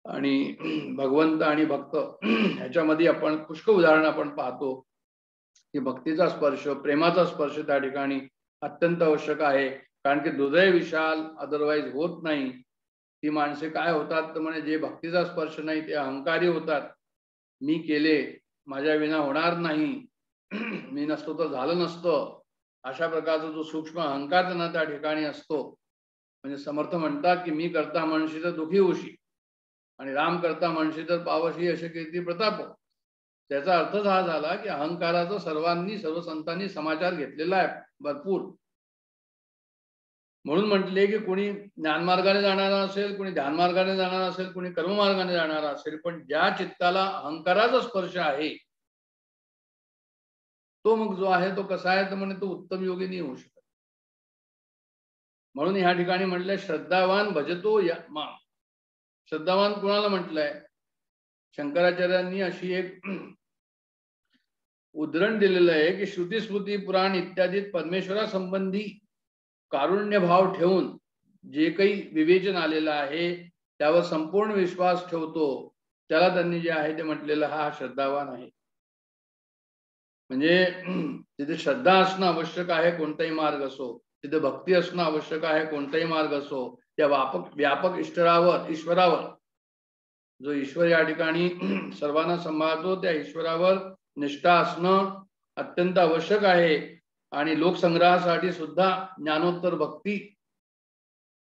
आणि भगवंत आणि भक्त ह्याच्यामध्ये आपण पुष्कळ उदाहरण आपण पाहतो की भक्तीचा स्पर्श, प्रेमाचा स्पर्श त्या ठिकाणी अत्यंत आवश्यक आहे. कारण की हृदय विशाल अदरवाईज होत नाही. ती माणसे काय होतात तर म्हणजे जे भक्तीचा स्पर्श नाही ते अहंकारी होतात. मी केले, माझ्या विना होणार नाही, मी नसतो तर झालं नसतं, अशा प्रकारचा जो सूक्ष्म अहंकार त्यांना त्या ठिकाणी असतो. म्हणजे समर्थ म्हणतात की मी करता म्हणशी तर दुखी होशी आणि राम करता म्हणशी तर पावशी असे कीर्ती प्रताप. त्याचा अर्थच हा झाला की अहंकाराचा सर्वांनी, सर्व संतांनी समाचार घेतलेला आहे भरपूर. म्हणून म्हटले की कोणी ज्ञानमार्गाने जाणारा असेल, कोणी ध्यान मार्गाने जाणारा असेल, कोणी कर्ममार्गाने जाणारा असेल, पण ज्या चित्ताला अहंकाराचा स्पर्श आहे तो मग जो आहे तो कसा आहे तर म्हणे तो उत्तम योगी नाही होऊ शकत. म्हणून ह्या ठिकाणी म्हटलंय श्रद्धावान भजतो या माम. श्रद्धावान कुणाला म्हटलंय? शंकराचार्यांनी अशी एक उदाहरण दिलेलं आहे की श्रुती स्मृती पुराण इत्यादीत परमेश्वरा संबंधी कारुण्य भाव ठेवून जे काही विवेचन आलेलं आहे त्यावर संपूर्ण विश्वास ठेवतो, त्याला त्यांनी जे आहे ते म्हटलेलं हा श्रद्धावान आहे. म्हणजे तिथे श्रद्धा असणं आवश्यक आहे कोणताही मार्ग असो, तिथे भक्ती असणं आवश्यक आहे कोणताही मार्ग असो. त्या व्यापक ईश्वरावर जो ईश्वर या ठिकाणी सर्वांना सांभाळतो त्या ईश्वरावर निष्ठा असणं अत्यंत आवश्यक आहे. आणि लोकसंग्रहासाठी सुद्धा ज्ञानोत्तर भक्ती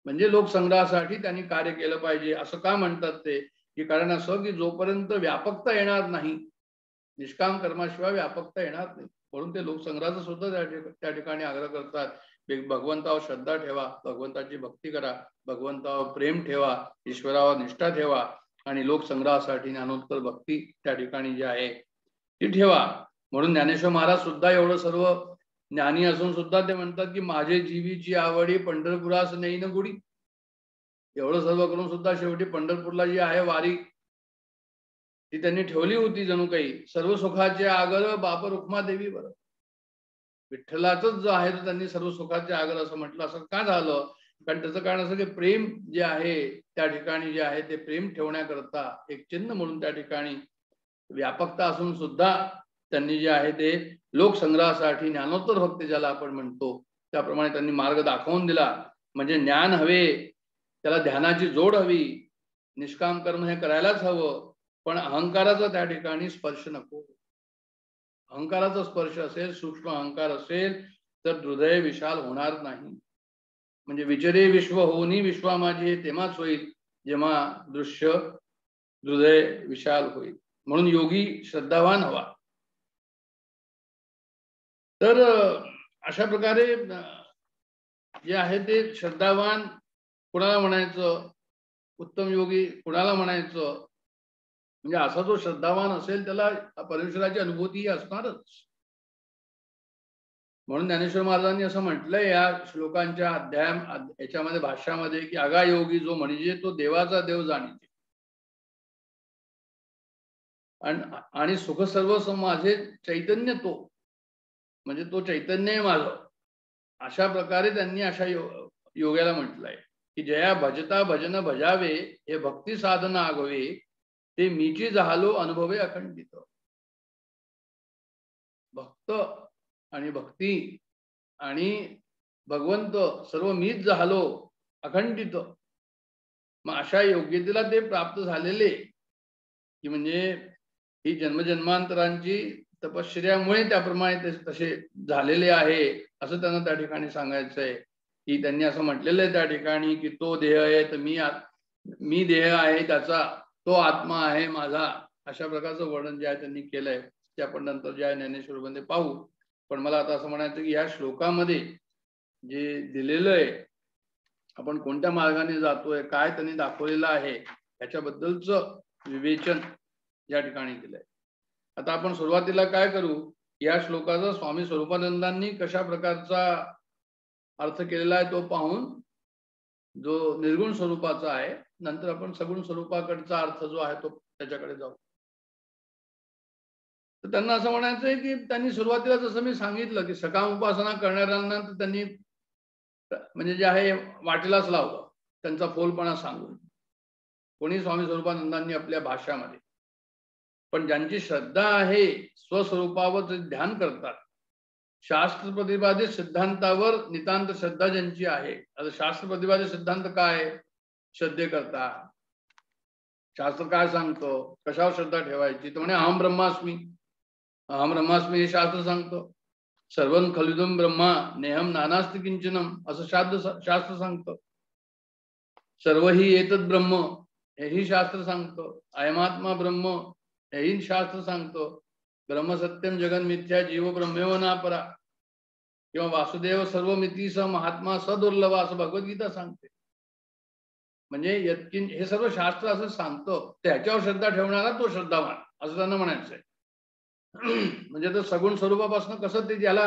म्हणजे लोकसंग्रहासाठी त्यांनी कार्य केलं पाहिजे. असं का म्हणतात ते की कारण असं की जोपर्यंत व्यापकता येणार नाही, निष्काम कर्माशिवाय व्यापकता येणार नाही. म्हणून ते लोकसंग्रहाचा सुद्धा त्या ठिकाणी आग्रह करतात. भगवंतावर श्रद्धा ठेवा, भगवंताची भक्ती करा, भगवंतावर प्रेम ठेवा, ईश्वरावर निष्ठा ठेवा आणि लोकसंग्रहासाठी ज्ञानोत्तर भक्ती त्या ठिकाणी जी आहे ती ठेवा. म्हणून ज्ञानेश्वर महाराज सुद्धा एवढं सर्व ज्ञानी असून सुद्धा ते म्हणतात की माझे जीवीची आवडी पंढरपुरास नाही न गुढी. एवढं सर्व करून सुद्धा शेवटी पंढरपूरला जी आहे वारी ती त्यांनी ठेवली होती. जणू काही सर्व सुखाचे आगर बाप रुक्मा देवी बर. विठ्ठलाच जो आहे तो त्यांनी सर्व सुखाचे आगर असं म्हटलं. असं का झालं? कारण त्याचं कारण असं की प्रेम जे आहे त्या ठिकाणी जे आहे ते प्रेम ठेवण्याकरता एक चिन्ह म्हणून त्या ठिकाणी व्यापकता असून सुद्धा त्यांनी जे आहे ते लोकसंग्रहासाठी ज्ञानोत्तर भक्ती ज्याला आपण म्हणतो त्याप्रमाणे त्यांनी मार्ग दाखवून दिला. म्हणजे ज्ञान हवे, त्याला ध्यानाची जोड हवी, निष्काम कर्म हे करायलाच हवं, पण अहंकाराचा त्या ठिकाणी स्पर्श नको. अहंकाराचा स्पर्श असेल, सूक्ष्म अहंकार असेल तर हृदय विशाल होणार नाही. म्हणजे विचरे विश्व होनी विश्वा माझे तेव्हाच होईल जेव्हा दृश्य हृदय विशाल होईल. म्हणून योगी श्रद्धावान हवा. तर अशा प्रकारे जे आहे ते श्रद्धावान कुणाला म्हणायचं, उत्तम योगी कुणाला म्हणायचं? म्हणजे असा जो श्रद्धावान असेल त्याला परमेश्वराची अनुभूती असणारच. म्हणून ज्ञानेश्वर महाराजांनी असं म्हटलंय या श्लोकांच्या याच्यामध्ये भाष्यामध्ये की आगा योगी जो म्हणजे तो देवाचा देव जाणीते आणि सुख सर्व माझे चैतन्य तो म्हणजे तो चैतन्य माझं, अशा प्रकारे त्यांनी अशा योग्याला म्हटलंय की जया भजता भजन भजावे हे भक्ती साधना आगवे ते मीची झालो अनुभवे अखंडित. भक्त आणि भक्ती आणि भगवंत सर्व मीच झालो अखंडित. मग अशा योग्यतेला ते प्राप्त झालेले की म्हणजे ही जन्मजन्मांतरांची तपश्चर्यामुळे त्याप्रमाणे तसे झालेले आहे असं त्यांना त्या ठिकाणी सांगायचंय. की त्यांनी असं म्हटलेलं आहे त्या ठिकाणी की तो देह आहे तर मी देह आहे त्याचा, तो आत्मा आहे माझा, अशा प्रकारचं वर्णन जे आहे त्यांनी केलंय ते आपण नंतर जे आहे ज्ञानेश्वरीमध्ये पाहू. पण मला आता असं म्हणायचं की या श्लोकामध्ये जे दिलेलं आहे आपण कोणत्या मार्गाने जातोय काय त्यांनी दाखवलेलं आहे याच्याबद्दलच विवेचन या ठिकाणी केलंय. आता आपण सुरुवातीला काय करू, या श्लोकाचा स्वामी स्वरूपानंदांनी कशा प्रकारचा अर्थ केलेला आहे तो पाहून जो निर्गुण स्वरूपाचा आहे, नंतर आपण सगुण स्वरूपाकडचा अर्थ जो आहे तो त्याच्याकडे जाऊ. तर त्यांना असं म्हणायचंय की त्यांनी सुरुवातीला जसं मी सांगितलं की सकाम उपासना करणाऱ्यांना त्यांनी म्हणजे जे आहे वाटेलाच लावलं त्यांचा फोलपणा सांगून, कोणी स्वामी स्वरूपानंदांनी आपल्या भाषामध्ये. पण ज्यांची श्रद्धा आहे स्वस्वरूपावर ध्यान करतात, शास्त्र प्रतिपादित सिद्धांतावर नितांत श्रद्धा ज्यांची आहे. आता शास्त्र प्रतिपादित सिद्धांत काय, श्रद्धे करता शास्त्र काय सांगतो, कशावर श्रद्धा ठेवायची, तर म्हणे अहम ब्रह्मास्मी, अहम ब्रह्मास्मी हे शास्त्र सांगतो. सर्वं खलिदुम ब्रह्मा नेहम नानास्ति किंचनम असं शास्त्र सांगतं. सर्व ही एतद ब्रह्म हेही शास्त्र सांगतो. अयमात्मा ब्रह्म हेही शास्त्र सांगतो. ब्रह्म सत्यम जगन मिथ्या जीव ब्रह्मेव नापरा किंवा वासुदेव सर्वमिती स महात्मा सदुर्लभ असं भगवद्गीता सांगते. म्हणजे हे सर्व शास्त्र असं सांगतो, त्याच्यावर श्रद्धा ठेवणारा तो श्रद्धावान असं त्यांना म्हणायचंय. म्हणजे तर सगुण स्वरूपापासून कसं ते ज्याला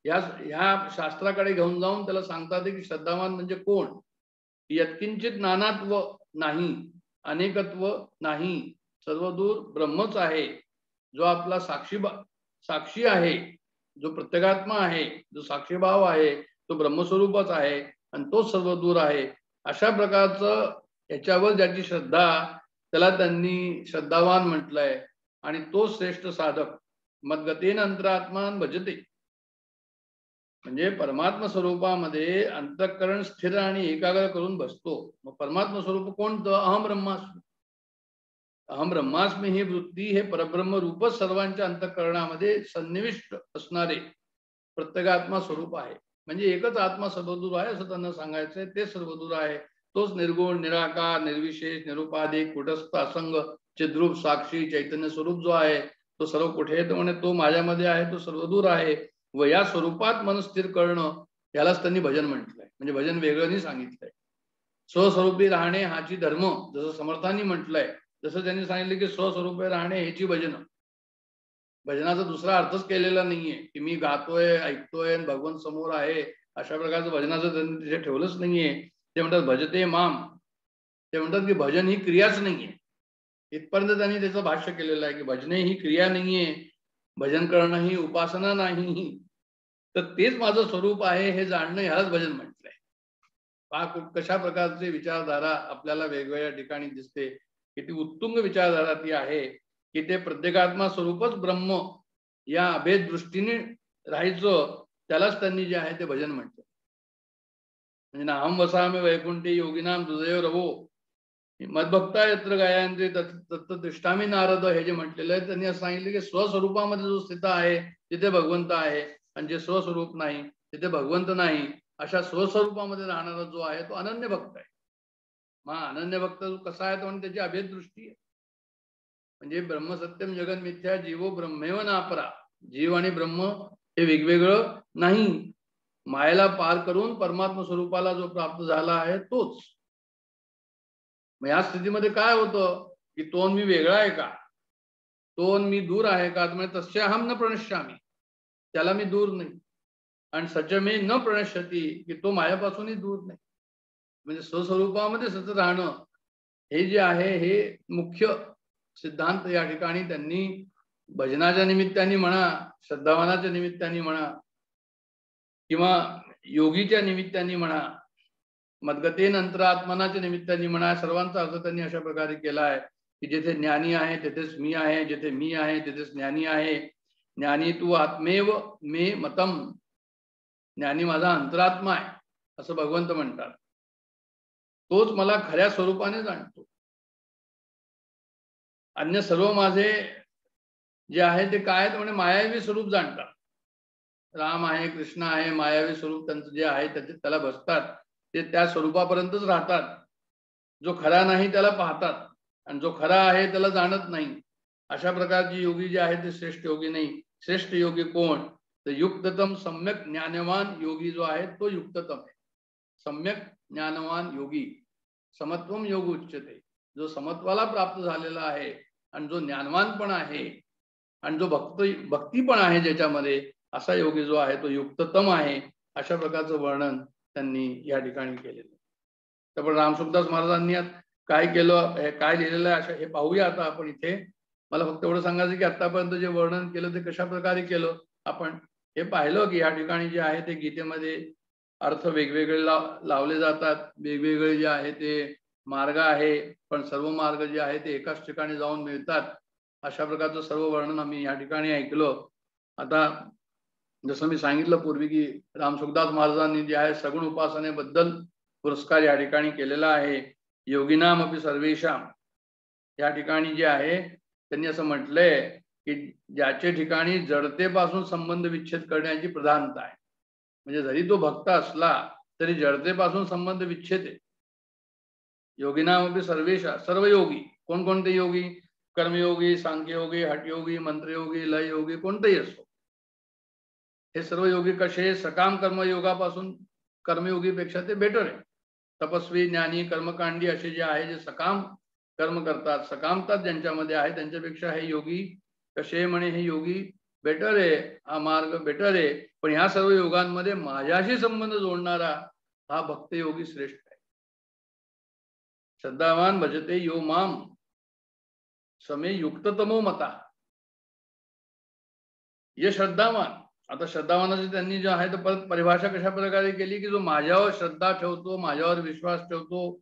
ह्या शास्त्राकडे घेऊन जाऊन त्याला सांगतात की श्रद्धावान म्हणजे कोण, यत्किंचित नानात्व नाही, अनेकत्व नाही, सर्वदूर ब्रह्मच आहे. जो आपला साक्षी आहे, जो प्रत्येगात्मा आहे, जो साक्षीभाव आहे, तो ब्रह्मस्वरूपच आहे आणि तो सर्व दूर आहे. अशा प्रकारचं याच्यावर ज्याची श्रद्धा त्याला त्यांनी श्रद्धावान म्हटलंय. आणि तो श्रेष्ठ साधक मद्गतेन अंतरात्मान भजते, म्हणजे परमात्मा स्वरूपामध्ये अंतःकरण स्थिर आणि एकाग्र करून बसतो. मग परमात्मा स्वरूप कोणतं, अहम ब्रह्मास्मी. अहम ब्रह्मास्मी ही वृत्ती हे परब्रह्म रूपच सर्वांच्या अंतःकरणामध्ये सन्निविष्ट असणारे प्रत्येगात्मा स्वरूप आहे. म्हणजे एकच आत्मा सर्वदूर आहे असं त्यांना सांगायचंय. ते सर्वदूर आहे, तोच निर्गुण निराकार निर्विशेष निरुपाधिक कुटस्थ असंग चिद्रूप साक्षी चैतन्य स्वरूप जो आहे तो सर्व कुठे आहे, तो म्हणे तो माझ्यामध्ये आहे, तो सर्वदूर आहे. व या स्वरूपात मन स्थिर करणं यालाच त्यांनी भजन म्हटलंय. म्हणजे भजन वेगळं नाही सांगितलंय. स्वस्वरूपी राहणे हाची धर्म जसं समर्थांनी म्हटलंय, जसं त्यांनी सांगितलं की स्वस्वरूपी राहणे ह्याची भजन. भजनाचा दुसरा अर्थच केलेला नाहीये की मी गातोय ऐकतोय आणि भगवंत समोर आहे, अशा प्रकारचं भजनाचं त्यांनी तिथे ठेवलंच नाहीये. ते म्हणतात भजते माम, ते म्हणतात की भजन ही क्रियाच नाहीये. इथपर्यंत त्यांनी त्याचं भाष्य केलेलं आहे की भजने ही क्रिया नाहीये, भजन करणं ही उपासना नाही, तर तेच माझं स्वरूप आहे हे जाणणं ह्यालाच भजन म्हटलंय. कशा प्रकारचे विचारधारा आपल्याला वेगवेगळ्या ठिकाणी दिसते. किती उत्तुंग विचारधारा ती आहे की ते प्रत्येकात्मा स्वरूपच ब्रह्म या अभेद दृष्टीने राहायचं, त्यालाच त्यांनी जे आहे ते भजन म्हटलं. म्हणजे नाहम वसामी वैकुंठी योगिनाम हृदय रवो मदभक्ता यत्र गायांचे तत्तदृष्टामी नारद हे जे म्हटलेलं आहे, त्यांनी असं सांगितलं की स्वस्वरूपामध्ये जो स्थित आहे तिथे भगवंत आहे, आणि जे स्वस्वरूप नाही तिथे भगवंत नाही. अशा स्वस्वरूपामध्ये राहणारा जो आहे तो अनन्य भक्त आहे. मग अनन्य भक्त कसा आहे तो, आणि त्याची अभेद दृष्टी आहे. म्हणजे ब्रह्म सत्यम जगन मिथ्या जीवो ब्रह्मेव नापरा, जीव आणि ब्रह्म हे वेगवेगळं नाही. मायेला पार करून परमात्मा स्वरूपाला जो प्राप्त झाला आहे तोच. मग या स्थितीमध्ये काय होतं की तोन मी वेगळा आहे का, तोन मी दूर आहे का, म्हणजे तस्य अहम न प्रणश्यामी, त्याला मी दूर नाही. आणि सचमे न प्रणश्यती, की तो माझ्यापासूनही दूर नाही. म्हणजे स्वस्वरूपामध्ये सतत राहणं हे जे आहे हे मुख्य सिद्धांत या ठिकाणी त्यांनी भजनाच्या निमित्ताने म्हणा, श्रद्धावानाच्या निमित्ताने म्हणा, किंवा योगीच्या निमित्ताने म्हणा, मद्गतेन अंतरात्मनाच्या निमित्ताने म्हणा, सर्वांचा अर्थ त्यांनी अशा प्रकारे केला आहे की जिथे ज्ञानी आहे तिथेच मी आहे, जिथे मी आहे तिथेच ज्ञानी आहे. ज्ञानी तू आत्मेव मे मतम, ज्ञानी माझा अंतरात्मा आहे असं भगवंत म्हणतात. तोच मला खऱ्या स्वरूपाने जाणतो. अन्य सर्व माझे जे आहे ते काय तर म्हणे मायावी स्वरूप जाणतात. राम आहे, कृष्ण आहे, मायावी स्वरूप त्यांचं जे आहे त्याला बसतात, ते त्या स्वरूपापर्यंतच राहतात. जो खरा नाही त्याला पाहतात आणि जो खरा आहे त्याला जाणत नाही. अशा प्रकारची योगी जे आहे ते श्रेष्ठ योगी नाही. श्रेष्ठ योगी कोण तर युक्ततम सम्यक ज्ञानवान योगी जो आहे तो युक्ततम आहे. सम्यक ज्ञानवान योगी, समत्वम योग उच्चते. जो समत्वाला प्राप्त झालेला आहे आणि जो ज्ञानवान पण आहे आणि जो भक्ती पण आहे ज्याच्यामध्ये, असा योगी जो आहे तो युक्ततम आहे. अशा प्रकारचं वर्णन त्यांनी या ठिकाणी केलेलं. तर पण रामसुखदास महाराजांनी काय केलं, हे काय लिहिलेलं आहे अशा हे पाहूया आता आपण इथे. मला फक्त एवढं सांगायचं की आतापर्यंत जे वर्णन केलं ते कशा प्रकारे केलं आपण हे पाहिलं की या ठिकाणी जे आहे ते गीतेमध्ये अर्थ वेगवेगळे लावले जातात. वेगवेगळे जे आहे ते मार्ग आहे, पण सर्व मार्ग जे आहे ते एकाच ठिकाणी जाऊन मिळतात. अशा प्रकारचं सर्व वर्णन आम्ही या ठिकाणी ऐकलं. आता जसं मी सांगितलं पूर्वी की रामसुखदास महाराजांनी जे आहे सगुण उपासनेबद्दल पुरस्कार या ठिकाणी केलेला आहे. योगिनाम अपि सर्वेशाम या ठिकाणी जे आहे त्यांनी असं म्हटलंय की ज्याच्या ठिकाणी जडतेपासून संबंध विच्छेद करण्याची प्रधानता आहे. म्हणजे जरी तो भक्त असला तरी जडतेपासून संबंध विच्छेद आहे. योगिनाम अपि सर्वेशा, सर्व योगी. कोणकोणते योगी? कर्मयोगी, सांख्ययोगी, हठयोगी, मंत्रयोगी, लय योगी, कोणतेही असो. हे सर्व योगी कसे? सकाम कर्मयोगापासून कर्मयोगीपेक्षा ते बेटर आहे. तपस्वी, ज्ञानी, कर्मकांडी असे जे आहे जे सकाम कर्म करतात, सकामता ज्यांच्यामध्ये आहे त्यांच्यापेक्षा हे योगी कसे म्हणे हे योगी बेटर आहे. हा मार्ग बेटर आहे. पण ह्या सर्व योगांमध्ये माझ्याशी संबंध जोडणारा हा भक्त योगी श्रेष्ठ आहे. श्रद्धावान भजते यो माम समे युक्ततमो मता. ये श्रद्धावान. आता श्रद्धावानाची त्यांनी जे आहे तर परत परिभाषा कशा प्रकारे केली की जो माझ्यावर श्रद्धा ठेवतो, माझ्यावर विश्वास ठेवतो,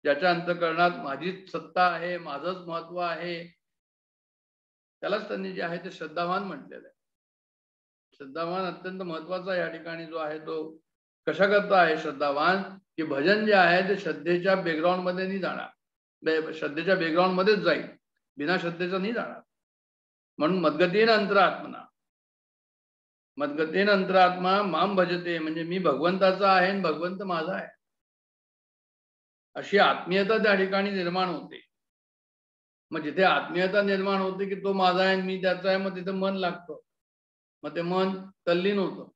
ज्याच्या अंतःकरणात माझीच सत्ता आहे, माझंच महत्व आहे, त्यालाच त्यांनी जे आहे ते श्रद्धावान म्हटलेलं आहे. श्रद्धावान अत्यंत महत्वाचा या ठिकाणी जो आहे तो कशा करता आहे श्रद्धावान की भजन जे आहे ते श्रद्धेच्या बॅकग्राऊंड मध्ये नाही जाणार, श्रद्धेच्या बॅकग्राऊंड मध्येच जाईल, बिना श्रद्धेचं नाही जाणार. म्हणून मद्गतेन अंतरात्मना, मद्गतेन अंतरात्मा माम भजते, म्हणजे मी भगवंताचा आहे आणि भगवंत माझा आहे, अशी आत्मीयता त्या ठिकाणी निर्माण होते. मग जिथे आत्मीयता निर्माण होते की तो माझा आहे मी त्याचा आहे, मग तिथे मन लागतं, मग ते मन तल्लीन होतं.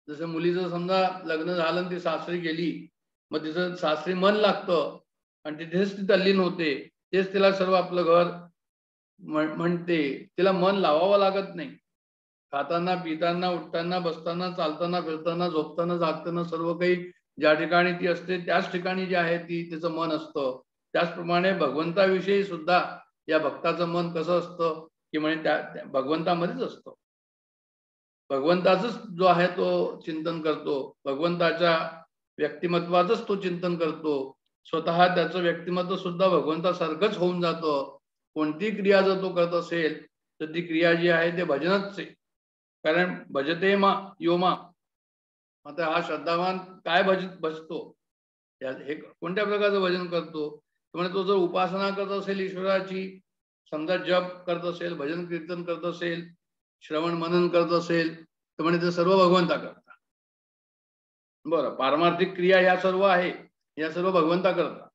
जसं मुलीचं समजा लग्न झालं ती सासरी गेली, मग तिचं सासरी मन लागतं आणि तिथेच ती तल्लीन होते, तेच तिला सर्व आपलं घर म्हणते. तिला मन लावावं लागत नाही. खाताना, पिताना, उठताना, बसताना, चालताना, फिरताना, झोपताना, जागताना सर्व काही ज्या ठिकाणी ती असते त्याच ठिकाणी जे आहे ती तिचं मन असतं. त्याचप्रमाणे भगवंताविषयी सुद्धा या भक्ताचं मन कसं असतं की म्हणजे त्या भगवंतामध्येच असतं. भगवंताचंच जो आहे तो चिंतन करतो, भगवंताच्या व्यक्तिमत्वाचंच तो चिंतन करतो. स्वतः त्याचं व्यक्तिमत्व सुद्धा भगवंतासारखंच होऊन जातं. कोणती क्रिया जर तो करत असेल तर ती क्रिया जी आहे ते भजनच आहे. कारण भजते मा यो मा. आता हा श्रद्धावान काय भजतो, हे कोणत्या प्रकारचं भजन करतो? म्हणजे तो जर उपासना करत असेल ईश्वराची, समजा जप करत असेल, भजन कीर्तन करत असेल, श्रवण मनन करत असेल, तर म्हणजे ते सर्व भगवंता करतात. बरं, पारमार्थिक क्रिया ह्या सर्व आहे, या सर्व भगवंता करतात.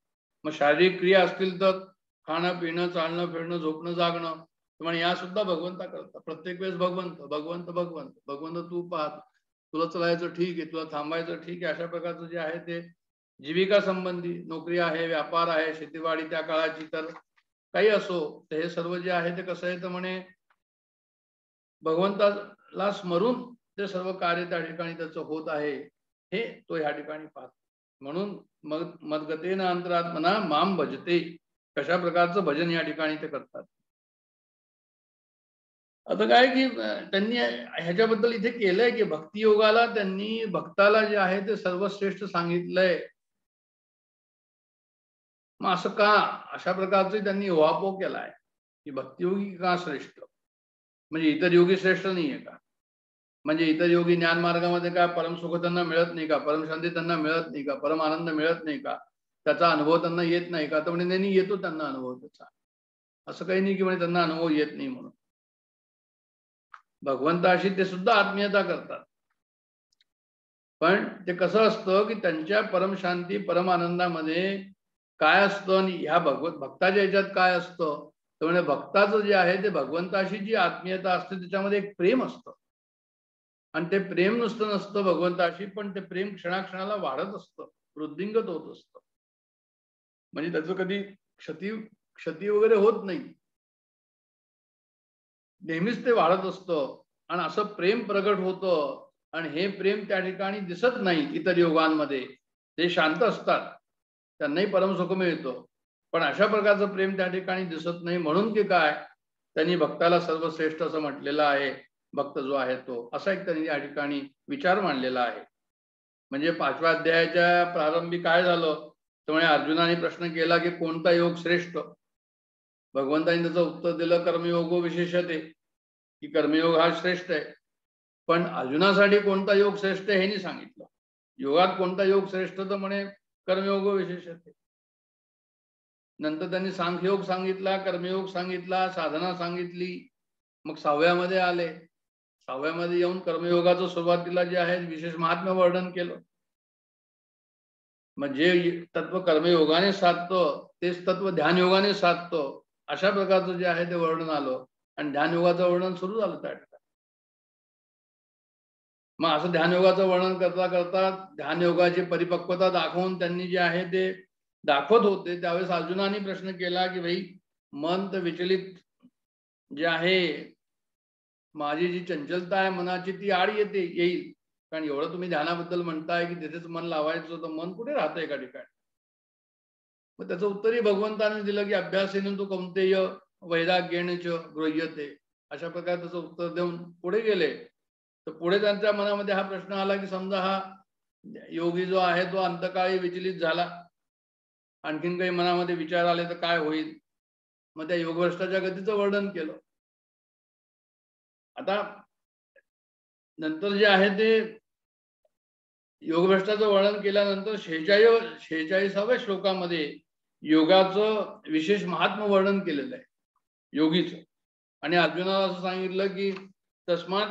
मग शारीरिक क्रिया असतील तर खाणं पिणं, चालणं फिरणं, झोपणं, जागणं, म्हणजे या सुद्धा भगवंता करतात. प्रत्येक वेळेस भगवंत भगवंत भगवंत भगवंत तू पाहत, तुला चलायचं ठीक आहे, तुला थांबायचं ठीक आहे, अशा प्रकारचं जे आहे ते जीविका संबंधी नोकरी आहे, व्यापार आहे, शेतीवाडी त्या काळाची, तर काही असो, तर हे सर्व जे आहे ते कसं आहे तर म्हणे भगवंताला स्मरून ते सर्व कार्य त्या ठिकाणी त्याचं होत आहे हे तो ह्या ठिकाणी पाहतो. म्हणून मदगतेन अंतरात्मना माम भजते, कशा प्रकारचं भजन या ठिकाणी ते करतात. आता काय की त्यांनी ह्याच्याबद्दल इथे केलंय की भक्तियोगाला त्यांनी भक्ताला जे आहे ते सर्वश्रेष्ठ सांगितलंय. मग असं का, अशा प्रकारचे त्यांनी उहापोह केलाय की भक्तियोगी का श्रेष्ठ, म्हणजे इतर योगी श्रेष्ठ नाहीये का? म्हणजे इतर योगी ज्ञान मार्गामध्ये काय परमसुख त्यांना मिळत नाही का, परमशांती त्यांना मिळत नाही का, परम आनंद मिळत नाही का, त्याचा अनुभव त्यांना येत नाही का? तर म्हणजे त्यांनी येतो त्यांना अनुभव त्याचा, असं काही नाही की म्हणजे त्यांना अनुभव येत नाही म्हणून. भगवंताशी ते सुद्धा आत्मीयता करतात, पण ते कसं असतं की त्यांच्या परमशांती परम आनंदामध्ये काय असतं आणि ह्या भक्ताच्या ह्याच्यात काय असतं, तर म्हणजे भक्ताचं जे आहे ते भगवंताशी जी आत्मीयता असते त्याच्यामध्ये एक प्रेम असतं, आणि ते प्रेम नुसतं नसतं भगवंताशी, पण ते प्रेम क्षणाक्षणाला वाढत असतं, वृद्धिंगत होत असतं, म्हणजे त्याचं कधी क्षती वगैरे होत नाही, नेहमीच ते वाढत असतं. आणि असं प्रेम प्रगट होतं, आणि हे प्रेम त्या ठिकाणी दिसत नाही इतर योगांमध्ये, ते शांत असतात, त्यांनाही परमसुख मिळतं, पण अशा प्रकारचं प्रेम त्या ठिकाणी दिसत नाही. म्हणून की काय, त्यांनी भक्ताला सर्वश्रेष्ठ असं म्हटलेलं आहे. भक्त जो आहे तो, असा एक त्यांनी या ठिकाणी विचार मांडलेला आहे. म्हणजे 5व्या अध्यायाच्या प्रारंभी काय झालं, त्यामुळे अर्जुनाने प्रश्न केला की कोणता योग श्रेष्ठ. भगवंतांनी त्याचं उत्तर दिलं कर्मयोगो विशेषते, की कर्मयोग हा श्रेष्ठ आहे. पण अर्जुनासाठी कोणता योग श्रेष्ठ हे नाही सांगितलं. योगात कोणता योग श्रेष्ठ, तर म्हणे कर्मयोग विशेषते. नंतर त्यांनी सांख्ययोग सांगितला, कर्मयोग सांगितला, साधना सांगितली. मग 6व्यामध्ये आले. 6व्यामध्ये येऊन कर्मयोगाचं सुरुवातीला जे आहे विशेष महात्म्य वर्णन केलं. मग जे तत्व कर्मयोगाने साधतो तेच तत्व ध्यानयोगाने साधतो, अशा प्रकारचं जे आहे ते वर्णन आलं, आणि ध्यानयोगाचं वर्णन सुरू झालं त्या ठिकाणी. मग असं ध्यानयोगाचं वर्णन करता करता ध्यानयोगाची परिपक्वता दाखवून त्यांनी जे आहे ते दाखवत होते, त्यावेळेस अर्जुनाने प्रश्न केला की भाई, मन तर विचलित जे आहे, माझी जी चंचलता आहे मनाची ती आड येईल, कारण एवढं तुम्ही ध्यानाबद्दल म्हणताय की तिथेच मन लावायचं, तर मन कुठे राहतं एका ठिकाणी. मग त्याचं उत्तरही भगवंताने दिलं की अभ्यासेन तू कौंतेय वैराग्येन च गृह्यते, अशा प्रकारे त्याचं उत्तर देऊन पुढे गेले. तर पुढे त्यांच्या मनामध्ये हा प्रश्न आला की समजा हा योगी जो आहे तो अंतकाळी विचलित झाला, आणखीन काही मनामध्ये विचार आले तर काय होईल. मग त्या योगभ्रष्टाच्या गतीचं वर्णन केलं. आता नंतर जे आहे ते योगभ्रष्टाचं वर्णन केल्यानंतर 46व्या श्लोकामध्ये योगाचं विशेष महात्म्य वर्णन केलेलं आहे योगीचं. आणि अर्जुनाला असं सांगितलं की तस्मात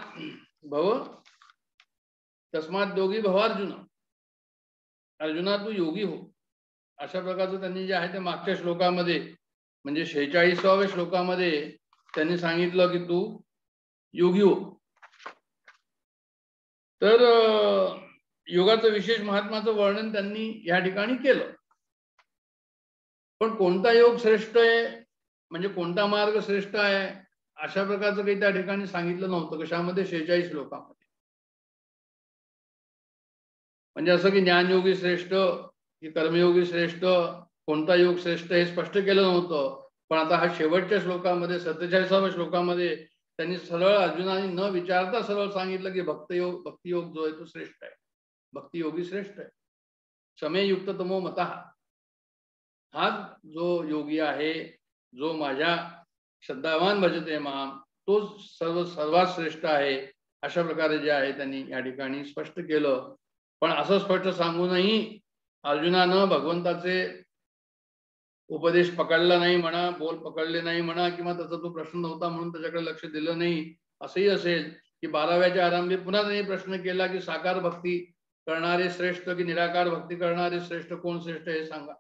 योगी भव अर्जुना तू योगी हो, अशा प्रकारचं त्यांनी जे आहे ते मागच्या श्लोकामध्ये म्हणजे 46व्या श्लोकामध्ये त्यांनी सांगितलं की तू योगी हो. तर योगाचं विशेष महात्म्याचं वर्णन त्यांनी या ठिकाणी केलं. पण कोणता योग श्रेष्ठ आहे, म्हणजे कोणता मार्ग श्रेष्ठ आहे, अशा प्रकारचं काही त्या ठिकाणी सांगितलं नव्हतं. कशामध्ये? 46 श्लोकामध्ये. म्हणजे असं की ज्ञानयोगी श्रेष्ठ की कर्मयोगी श्रेष्ठ, कोणता योग श्रेष्ठ हे स्पष्ट केलं नव्हतं. पण आता हा शेवटच्या श्लोकामध्ये 47व्या श्लोकामध्ये त्यांनी सरळ अर्जुनाने न विचारता सरळ सांगितलं की भक्तियोग जो आहे तो श्रेष्ठ आहे, भक्तियोगी श्रेष्ठ आहे. समे युक्त तमो मतः, हा जो योगी आहे, जो माझ्या श्रद्धावान भजते माम, तो सर्वात श्रेष्ठ आहे, अशा प्रकारे जे आहे त्यांनी या ठिकाणी स्पष्ट केलं. पण असं स्पष्ट सांगूनही अर्जुनानं भगवंताचे उपदेश पकडला नाही म्हणा, बोल पकडले नाही म्हणा, किंवा त्याचा तो प्रश्न नव्हता म्हणून त्याच्याकडे लक्ष दिलं नाही. असंही असेल की 12व्याच्या आरंभी पुन्हा त्यांनी प्रश्न केला की साकार भक्ती करणारे श्रेष्ठ की निराकार भक्ती करणारे श्रेष्ठ, कोण श्रेष्ठ हे सांगा.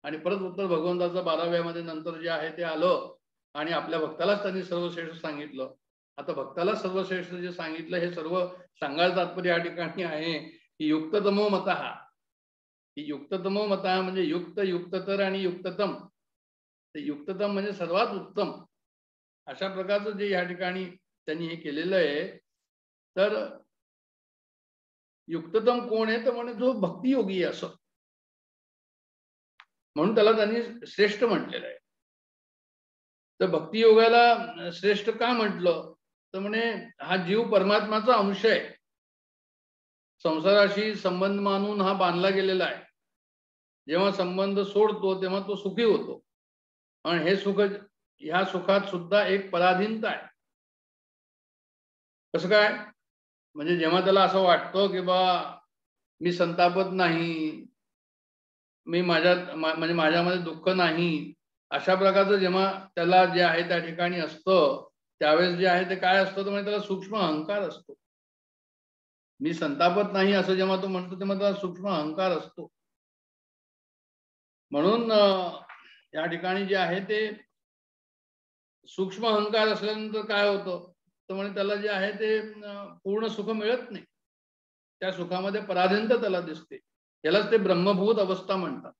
आणि परत उत्तर भगवंताचं 12व्यामध्ये नंतर जे आहे ते आलं, आणि आपल्या भक्तालाच त्यांनी सर्वश्रेष्ठ सांगितलं. आता भक्ताला सर्वश्रेष्ठ जे सांगितलं हे सर्व सांगायचं तात्पर्य या ठिकाणी आहे की युक्ततमो मतः, युक्ततमो मतः म्हणजे युक्त, युक्ततर आणि युक्ततम. युक्ततम म्हणजे सर्वात उत्तम, अशा प्रकारचं जे या ठिकाणी त्यांनी हे केलेलं आहे. तर युक्ततम कोण आहे तर म्हणे जो भक्तियोगी आहे असं, म्हणून त्याला त्यांनी श्रेष्ठ म्हटलेलं आहे. तर भक्तियोगाला श्रेष्ठ का म्हटलं तर म्हणे हा जीव परमात्माचा अंश आहे, संसाराशी संबंध मानून हा बांधला गेलेला आहे. जेव्हा संबंध सोडतो तेव्हा तो सुखी होतो, आणि हे सुख, ह्या सुखात सुद्धा एक पराधीनता आहे. कसं काय? म्हणजे जेव्हा त्याला असं वाटतं की बा मी संतापत नाही, मी म्हणजे माझ्यामध्ये दुःख नाही, अशा प्रकारचं जेव्हा त्याला जे आहे त्या ठिकाणी असतं, त्यावेळेस जे आहे ते काय असतं तर म्हणजे त्याला सूक्ष्म अहंकार असतो. मी संतापत नाही असं जेव्हा तो म्हणतो तेव्हा त्याला सूक्ष्म अहंकार असतो. म्हणून या ठिकाणी जे आहे ते सूक्ष्म अहंकार असल्यानंतर काय होतं तर म्हणजे त्याला जे आहे ते पूर्ण सुख मिळत नाही, त्या सुखामध्ये पराधीनता त्याला दिसते. यालाच ते ब्रह्मभूत अवस्था म्हणतात.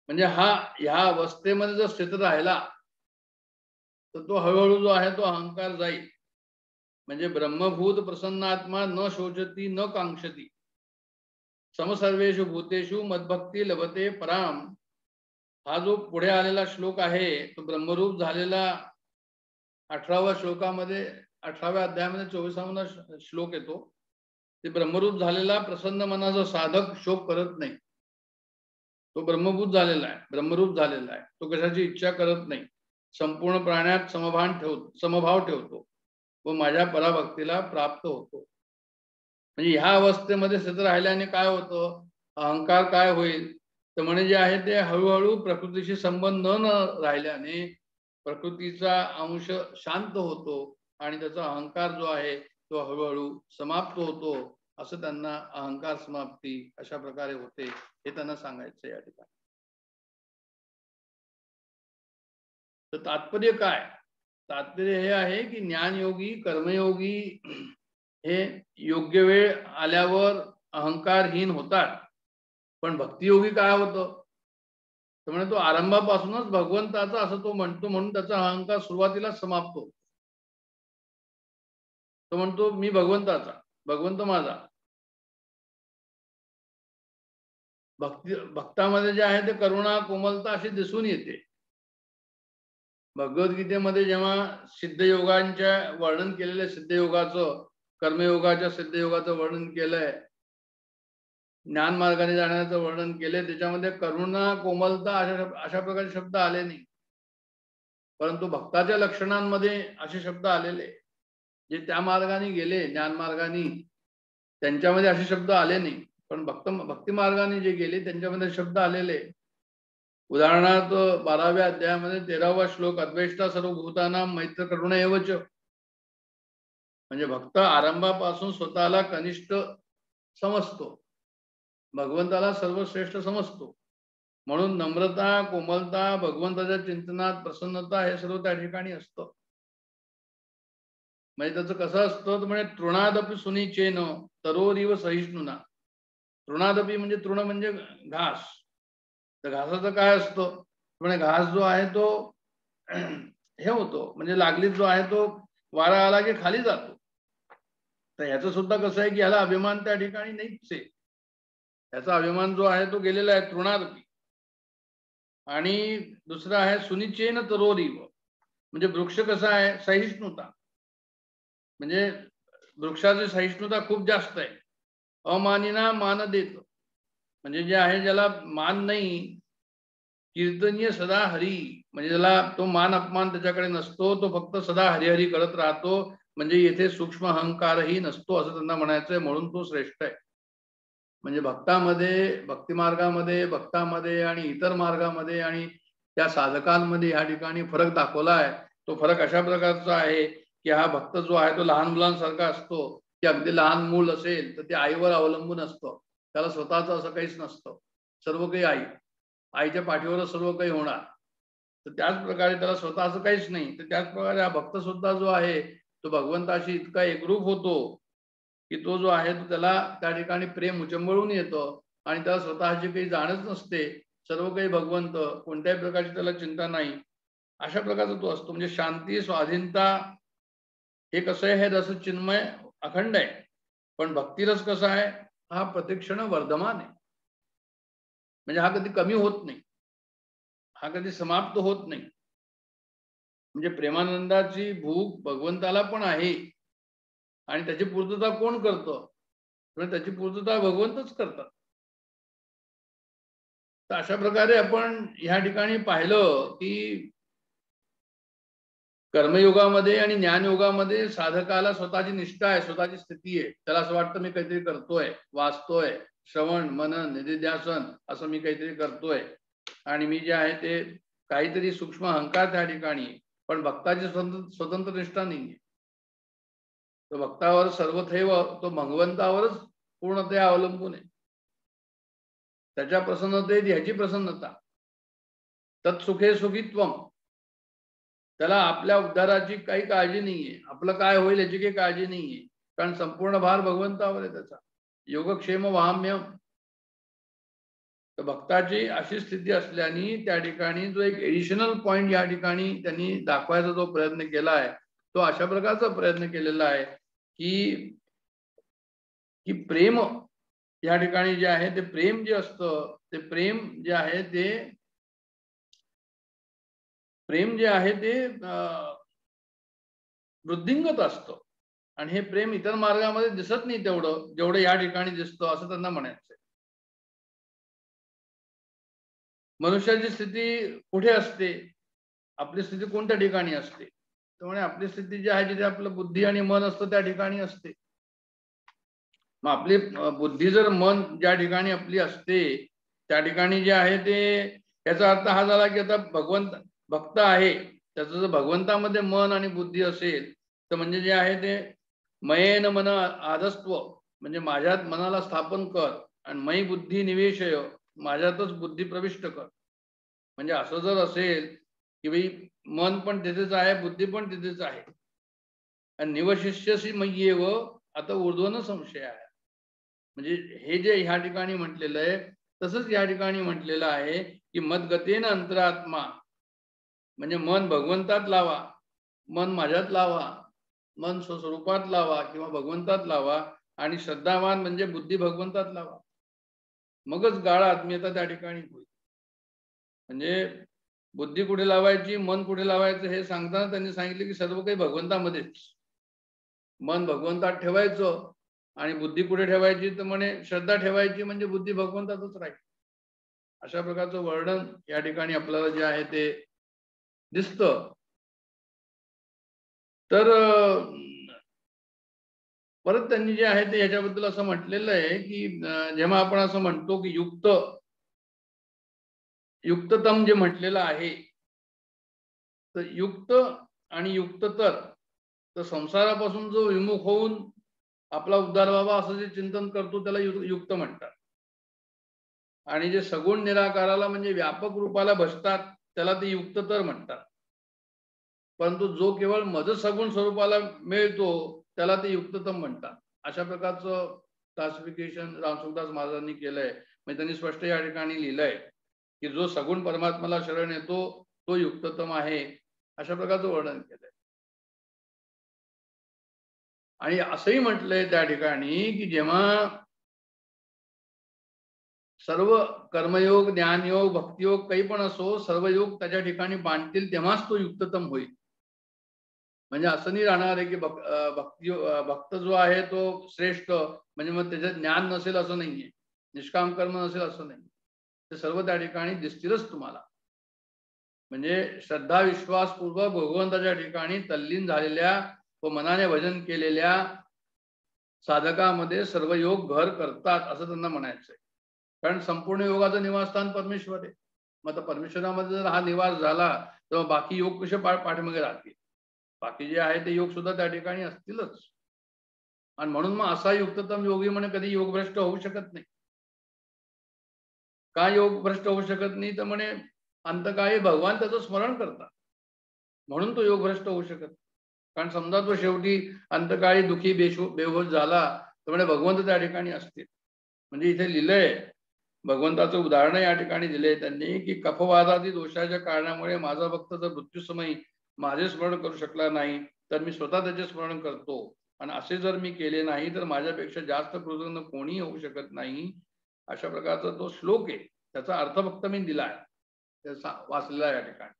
म्हणजे ह्या अवस्थेमध्ये जर स्थित राहिला तर तो हळूहळू जो आहे तो अहंकार जाईल. म्हणजे ब्रह्मभूत प्रसन्नात्मा न शोचती न कांक्षती समसर्वेषु भूतेषु मद्भक्ती लभते पराम. हा जो पुढे आलेला श्लोक आहे तो ब्रह्मरूप झालेला 18व्या श्लोकामध्ये, 18व्या अध्यायामध्ये 24वा श्लोक येतो. ते ब्रह्मरूप झालेला प्रसन्न मनाचा साधक शोक करत नाही. तो ब्रह्मभूत झालेला आहे, ब्रह्मरूप झालेला आहे. तो कशाची इच्छा करत नाही, संपूर्ण प्राण्यात समभाव ठेवतो व माझ्या पराभक्तीला प्राप्त होतो. म्हणजे ह्या अवस्थेमध्ये स्थित राहिल्याने काय होतं, अहंकार काय होईल तर म्हणजे जे आहे ते हळूहळू प्रकृतीशी संबंध न राहिल्याने प्रकृतीचा अंश शांत होतो आणि त्याचा अहंकार जो आहे तो हळूहळू समाप्त होतो. असं त्यांना अहंकार समाप्ती अशा प्रकारे होते हे त्यांना सांगायचं या ठिकाणी. तर तात्पर्य काय? तात्पर्य हे आहे की ज्ञानयोगी कर्मयोगी हे योग्य वेळ आल्यावर अहंकारहीन होतात, पण भक्तियोगी काय होतं तर म्हणजे तो आरंभापासूनच भगवंताचा असं तो म्हणतो, म्हणून त्याचा अहंकार सुरुवातीला समाप्त होतो. तो म्हणतो मी भगवंताचा, भगवंत माझा. भक्तामध्ये जे आहे ते करुणा कोमलता अशी दिसून येते. भगवद्गीतेमध्ये जेव्हा सिद्धयोगांच्या वर्णन केलेलं, सिद्धयोगाचं, कर्मयोगाच्या सिद्धयोगाचं वर्णन केलंय, ज्ञान मार्गाने जाण्याचं वर्णन केलंय, त्याच्यामध्ये करुणा कोमलता अशा प्रकारचे शब्द आले नाही. परंतु भक्ताच्या लक्षणांमध्ये असे शब्द आलेले, जे त्या मार्गाने गेले ज्ञान मार्गाने त्यांच्यामध्ये असे शब्द आले नाही, पण भक्ती मार्गाने जे गेले त्यांच्यामध्ये शब्द आलेले. उदाहरणार्थ 12व्या अध्यायामध्ये 13वा श्लोक, अद्वेष्टा सर्व भूतानां मैत्र करुणा एवच. म्हणजे भक्त आरंभापासून स्वतःला कनिष्ठ समजतो, भगवंताला सर्वश्रेष्ठ समजतो. म्हणून नम्रता कोमलता भगवंताच्या चिंतनात प्रसन्नता हे सर्व त्या ठिकाणी असतं. म्हणजे त्याचं कसं असतं तर म्हणजे तृणादपी सुनिचेन तरोरीव सहिष्णुना. तृणादपी म्हणजे तृण म्हणजे घास. तर घासाचं काय असतं म्हणजे घास जो आहे तो हे होतो, म्हणजे लागलीत जो आहे तो वारा आला की खाली जातो. तर ह्याचं सुद्धा कसं आहे की ह्याला अभिमान त्या ठिकाणी नाहीच आहे. त्याचा अभिमान जो आहे तो गेलेला आहे तृणादपी. आणि दुसरा आहे सुनिचेन तरोरीव, म्हणजे वृक्ष कसा आहे सहिष्णुता, म्हणजे वृक्षाची सहिष्णुता खूप जास्त आहे. अमानिना मान देत, म्हणजे जे आहे ज्याला मान नाही, कीर्तनीय सदा हरी, म्हणजे ज्याला तो मान अपमान त्याच्याकडे नसतो, तो फक्त सदा हरिहरी करत राहतो, म्हणजे येथे सूक्ष्म अहंकारही नसतो असं त्यांना म्हणायचंय. म्हणून तो श्रेष्ठ आहे. म्हणजे भक्तामध्ये, भक्ती मार्गामध्ये, भक्तामध्ये आणि इतर मार्गामध्ये आणि त्या साधकांमध्ये या ठिकाणी फरक दाखवला आहे. तो फरक अशा प्रकारचा आहे की हा भक्त जो आहे तो लहान मुलांसारखा असतो, की अगदी लहान मूल असेल तर ते आईवर अवलंबून असतं, त्याला स्वतःचं असं काहीच नसतं, सर्व काही आईच्या पाठीवरच सर्व काही होणार. तर त्याच प्रकारे त्याला स्वतःचं काहीच नाही. तर त्याच प्रकारे हा भक्त सुद्धा जो आहे तो भगवंताशी इतका एकरूप होतो की तो जो आहे तो त्याला त्या ठिकाणी प्रेम उचंबळून येतं आणि त्याला स्वतःची काही जाणच नसते, सर्व काही भगवंत, कोणत्याही प्रकारची त्याला चिंता नाही, अशा प्रकारचा तो असतो. म्हणजे शांती स्वाधीनता हे कसं आहे, हे रस चिन्मय अखंड आहे, पण भक्तिरस कसा आहे, हा प्रतिक्षण वर्धमान आहे. म्हणजे हा कधी कमी होत नाही, हा कधी समाप्त होत नाही. म्हणजे प्रेमानंदाची भूक भगवंताला पण आहे आणि त्याची पूर्तता कोण करतो, त्याची पूर्तता भगवंतच करतात. तर अशा प्रकारे आपण ह्या ठिकाणी पाहिलं की कर्मयोगामध्ये आणि ज्ञानयोगामध्ये साधकाला स्वतःची निष्ठा आहे, स्वतःची स्थिती आहे. त्याला असं वाटतं मी काहीतरी करतोय, वाचतोय, श्रवण मनन निधिध्यासन असं मी काहीतरी करतोय आणि मी जे आहे ते काहीतरी सूक्ष्म अहंकार त्या ठिकाणी. पण भक्ताची स्वतंत्र निष्ठा नाहीये. तो भक्तावर सर्वथैव तो भगवंतावरच पूर्णतया अवलंबून आहे. त्याच्या प्रसन्नतेत ह्याची प्रसन्नता. तत्सुखे सुखित्वम. त्याला आपल्या उद्धाराची काही काळजी नाहीये, आपलं काय होईल याची काही काळजी नाहीये, कारण संपूर्ण भार भगवंतावर आहे त्याचा. योगक्षेम वाहम्यम. तर भक्ताची अशी स्थिती असल्याने त्या ठिकाणी जो एक एडिशनल पॉइंट या ठिकाणी त्यांनी दाखवायचा जो प्रयत्न केला आहे तो अशा प्रकारचा प्रयत्न केलेला आहे की प्रेम या ठिकाणी जे आहे ते प्रेम जे असतं ते प्रेम जे आहे ते वृद्धिंगत असतं आणि हे प्रेम इतर मार्गामध्ये दिसत नाही तेवढं जेवढं या ठिकाणी दिसतं असं त्यांना म्हणायचं. मनुष्याची स्थिती कुठे असते, आपली स्थिती कोणत्या ठिकाणी असते, त्यामुळे आपली स्थिती जी आहे जिथे आपलं बुद्धी आणि मन असतं त्या ठिकाणी असते. मग आपली बुद्धी जर मन ज्या ठिकाणी आपली असते त्या ठिकाणी जे आहे ते याचा अर्थ हा झाला की आता भक्त आहे त्याचं जर भगवंतामध्ये मन आणि बुद्धी असेल तर म्हणजे जे आहे ते मयेन मन आधस्त्व, म्हणजे माझ्यात मनाला स्थापन कर आणि मयी बुद्धी निवेशय, माझ्यातच बुद्धी प्रविष्ट कर. म्हणजे असं जर असेल की भाई मन पण तिथेच आहे बुद्धी पण तिथेच आहे आणि निवशिष्यसी मय्येव आता ऊर्ध्वन संशय आहे. म्हणजे हे जे ह्या ठिकाणी म्हटलेलं आहे तसंच या ठिकाणी म्हटलेलं आहे की मदगतेन अंतरात्मा, म्हणजे मन भगवंतात लावा, मन माझ्यात लावा, मन स्वस्वरूपात लावा किंवा भगवंतात लावा आणि श्रद्धावान म्हणजे बुद्धी भगवंतात लावा, मगच गाढ आत्मीयता त्या ठिकाणी होईल. म्हणजे बुद्धी कुठे लावायची मन कुठे लावायचं हे सांगताना त्यांनी सांगितले की सर्व काही भगवंतामध्येच. मन भगवंतात ठेवायचं आणि बुद्धी कुठे ठेवायची तर म्हणे श्रद्धा ठेवायची म्हणजे बुद्धी भगवंतातच राहील. अशा प्रकारचं वर्णन या ठिकाणी आपल्याला जे आहे ते दिसतं. तर परत त्यांनी जे आहे ते याच्याबद्दल असं म्हटलेलं आहे की जेव्हा आपण असं म्हणतो की युक्ततम जे म्हटलेलं आहे तर युक्त आणि युक्ततर संसारापासून जो विमुख होऊन आपला उद्धार व्हावा असं जे चिंतन करतो त्याला युक्त म्हणतात. आणि जे सगुण निराकाराला म्हणजे व्यापक रूपाला भजतात त्याला ते युक्ततर म्हणतात. परंतु जो केवळ मज सगुण स्वरूपाला मिळतो त्याला ते युक्ततम म्हणतात. अशा प्रकारचं क्लासिफिकेशन रामसुखदास महाराजांनी केलंय. म्हणजे त्यांनी स्पष्ट या ठिकाणी लिहिलंय की जो सगुण परमात्म्याला शरण येतो तो युक्ततम आहे, अशा प्रकारचं वर्णन केलंय. आणि असंही म्हटलंय त्या ठिकाणी की जेव्हा सर्व कर्मयोग ज्ञानयोग भक्तियोग काही पण असो सर्व योग त्याच्या ठिकाणी बांधतील तेव्हाच तो युक्ततम होईल. म्हणजे असं नाही राहणार आहे की भक्त जो आहे तो श्रेष्ठ म्हणजे मग त्याच्यात ज्ञान नसेल असं नाहीये, निष्काम कर्म नसेल असं नाही, ते सर्व त्या ठिकाणी दिसतीलच तुम्हाला. म्हणजे श्रद्धा विश्वास पूर्वक भगवंताच्या ठिकाणी तल्लीन झालेल्या व मनाने भजन केलेल्या साधकामध्ये सर्व योग घर करतात असं त्यांना म्हणायचंय. कारण संपूर्ण योगाचं निवासस्थान परमेश्वर आहे. मग आता परमेश्वरामध्ये जर हा निवास झाला तर बाकी योग कसे पाठीमागे राहतील, बाकी जे आहे ते योग सुद्धा त्या ठिकाणी असतीलच. आणि म्हणून मग असा युक्ततम योगी म्हणे कधी योगभ्रष्ट होऊ शकत नाही. का योगभ्रष्ट होऊ शकत नाही तर म्हणे अंतकाळी भगवान त्याचं स्मरण करतात म्हणून तो योगभ्रष्ट होऊ शकत. कारण समजा तो शेवटी अंतकाळी दुखी बेहोश झाला तर म्हणे भगवंत त्या ठिकाणी असतील. म्हणजे इथे लिहिलंय, भगवंताचं उदाहरण या ठिकाणी दिलंय त्यांनी की कफवादादी दोषाच्या कारणामुळे माझा भक्त जर मृत्यूसमयी माझे स्मरण करू शकला नाही तर मी स्वतः त्याचे स्मरण करतो, आणि असे जर मी केले नाही तर माझ्यापेक्षा जास्त कृतज्ञ कोणी होऊ शकत नाही. अशा प्रकारचा तो श्लोक आहे. त्याचा अर्थ फक्त मी दिलाय, वाचलेला या ठिकाणी.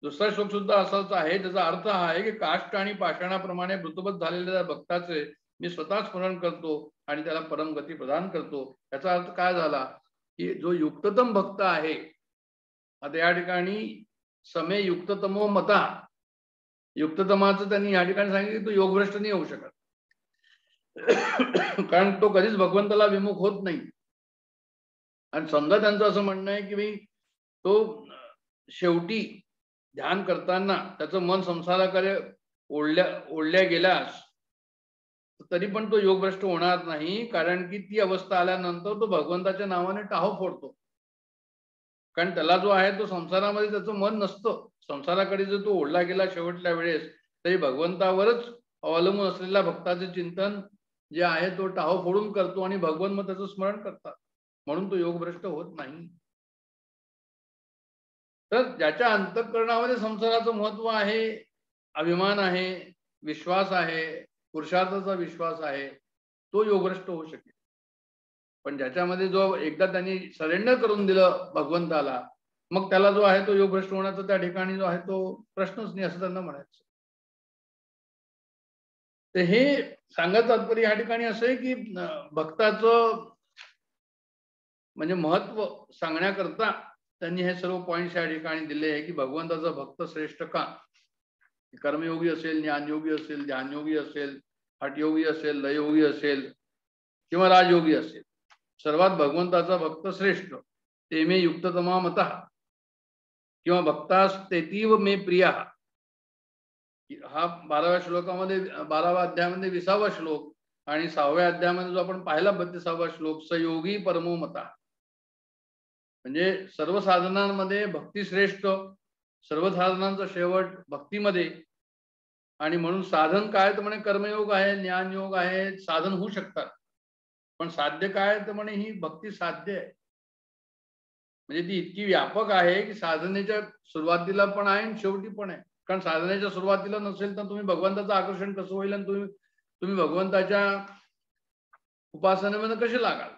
दुसरा श्लोक सुद्धा असाच आहे. त्याचा अर्थ हा आहे की काष्ट आणि पाषाणाप्रमाणे मृतबत झालेल्या भक्ताचे मी स्वतः स्मरण करतो आणि त्याला परमगती प्रदान करतो. याचा अर्थ काय झाला की जो युक्ततम भक्त आहे, आता या ठिकाणी समे युक्ततमो मता, युक्ततमाचं त्यांनी या ठिकाणी सांगितलं की तो योगभ्रष्ट नाही होऊ शकत, कारण तो कधीच भगवंताला विमुख होत नाही. आणि समजा त्यांचं असं म्हणणं आहे की मी तो शेवटी ध्यान करताना त्याचं मन संसाराकडे ओढल्या गेल्यास तरी पण तो योगभ्रष्ट होणार नाही, कारण की ती अवस्था आल्यानंतर तो भगवंताच्या नावाने टाहो फोडतो. कारण त्याला जो आहे तो संसारामध्ये त्याचं मन नसतं. संसाराकडे जर तो ओढला गेला शेवटल्या वेळेस तरी भगवंतावरच अवलंबून असलेल्या भक्ताचे चिंतन जे आहे तो टाहो फोडून करतो आणि भगवंत मग त्याचं स्मरण करतात, म्हणून तो योगभ्रष्ट होत नाही. तर ज्याच्या अंतःकरणामध्ये संसाराचं महत्व आहे, अभिमान आहे, विश्वास आहे, पुरुषार्थाचा विश्वास आहे, तो योगभ्रष्ट होऊ शकेल. पण ज्याच्यामध्ये जो एकदा त्यांनी सरेंडर करून दिलं भगवंताला, मग त्याला जो आहे तो योगभ्रष्ट होण्याचा त्या ठिकाणी जो आहे तो प्रश्नच नाही, असं त्यांना म्हणायचं. तर हे सांगायचं तात्पर्य या ठिकाणी असं आहे की भक्ताचं म्हणजे महत्व सांगण्याकरता त्यांनी हे सर्व पॉइंट्स या ठिकाणी दिले आहे की भगवंताचा भक्त श्रेष्ठ का, कर्मयोगी असेल, ज्ञानयोगी असेल, ध्यानयोगी असेल, हठयोगी असेल, लययोगी असेल किंवा राजयोगी असेल, सर्वात भगवंताचा भक्त श्रेष्ठ. ते मे युक्ततमा मतः किंवा भक्तास तेतीव मे प्रिया, हा 12व्या श्लोकामध्ये 12व्या अध्यायामध्ये 20वा श्लोक आणि 6व्या अध्यायामध्ये जो आपण पाहिला 32वा श्लोक, सयोगी परमो मता, म्हणजे सर्व साधनांमध्ये भक्ती श्रेष्ठ, सर्व साधनांचा शेवट भक्तीमध्ये. आणि म्हणून साधन काय तर म्हणे कर्मयोग आहे, ज्ञानयोग आहे, साधन होऊ शकतात, पण साध्य काय तर म्हणे ही भक्ती साध्य आहे. म्हणजे ती इतकी व्यापक आहे की साधनेच्या सुरुवातीला पण आहे आणि शेवटी पण आहे. कारण साधनेच्या सुरुवातीला नसेल तर तुम्ही भगवंताचं आकर्षण कसं होईल आणि तुम्ही भगवंताच्या उपासनेमध्ये कसे लागाल.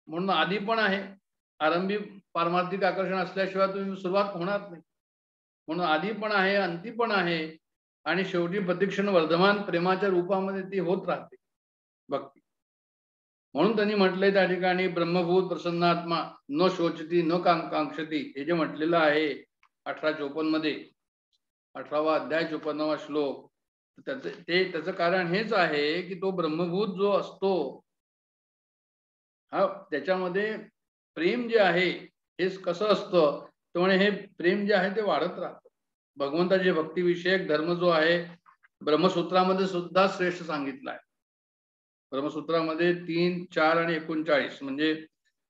म्हणून आधी पण आहे, आरंभी पारमार्थिक आकर्षण असल्याशिवाय तुम्ही सुरुवात होणार नाही. म्हणून आधी पण आहे, अंती पण आहे आणि शेवटी प्रतिक्षण वर्धमान प्रेमाच्या रूपामध्ये ती होत राहते भक्ती. म्हणून त्यांनी म्हटलंय त्या ठिकाणी ब्रह्मभूत प्रसन्नात्मा न शोचती न कांक्षती, हे जे म्हटलेलं आहे 1854 मध्ये, 18वा अध्याय 54वा श्लोक. त्याचं कारण हेच आहे की तो ब्रह्मभूत जो असतो हा, त्याच्यामध्ये प्रेम जे आहे हे कसं असतं तर म्हणे हे प्रेम जे आहे ते वाढत राहतं. भगवंताचे भक्तिविषयक धर्म जो आहे ब्रह्मसूत्रामध्ये सुद्धा श्रेष्ठ सांगितला आहे. ब्रह्मसूत्रामध्ये 3, 4 आणि 39 म्हणजे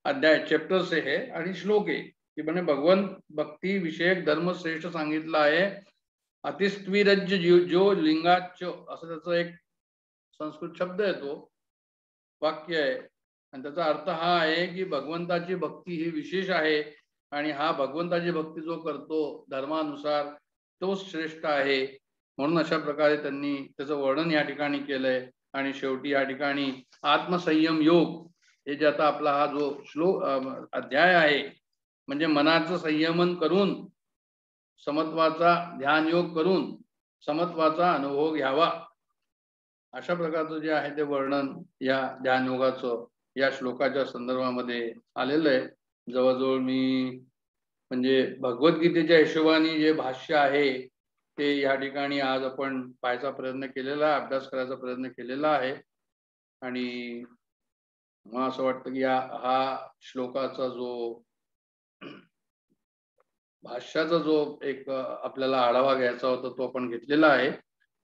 अध्याय चॅप्टर्स आहे आणि श्लोक आहे की म्हणजे भगवंत भक्ती विषयक धर्म श्रेष्ठ सांगितला आहे. अतिस्त्विरज्य जो लिंगाच असं त्याचा एक संस्कृत शब्द आहे, तो वाक्य आहे आणि त्याचा अर्थ हा आहे की भगवंताची भक्ती ही विशेष आहे आणि हा भगवंताची भक्ती जो करतो धर्मानुसार तो श्रेष्ठ आहे. म्हणून अशा प्रकारे त्यांनी त्याचं वर्णन या ठिकाणी केलंय. आणि शेवटी या ठिकाणी आत्मसंयम योग हे जे आता आपला हा जो श्लोक अध्याय आहे म्हणजे मनाचं संयमन करून समत्वाचा ध्यान योग करून समत्वाचा अनुभव घ्यावा, अशा प्रकारचं जे आहे ते वर्णन या ध्यान योगाचं या श्लोकाच्या संदर्भामध्ये आलेलं आहे. जवळजवळ मी म्हणजे भगवद्गीतेच्या हिशोबाने जे भाष्य आहे ते या ठिकाणी आज आपण पाहायचा प्रयत्न केलेला आहे, अभ्यास करायचा प्रयत्न केलेला आहे. आणि मला असं वाटतं की हा श्लोकाचा जो भाष्याचा जो एक आपल्याला आढावा घ्यायचा होता तो आपण घेतलेला आहे.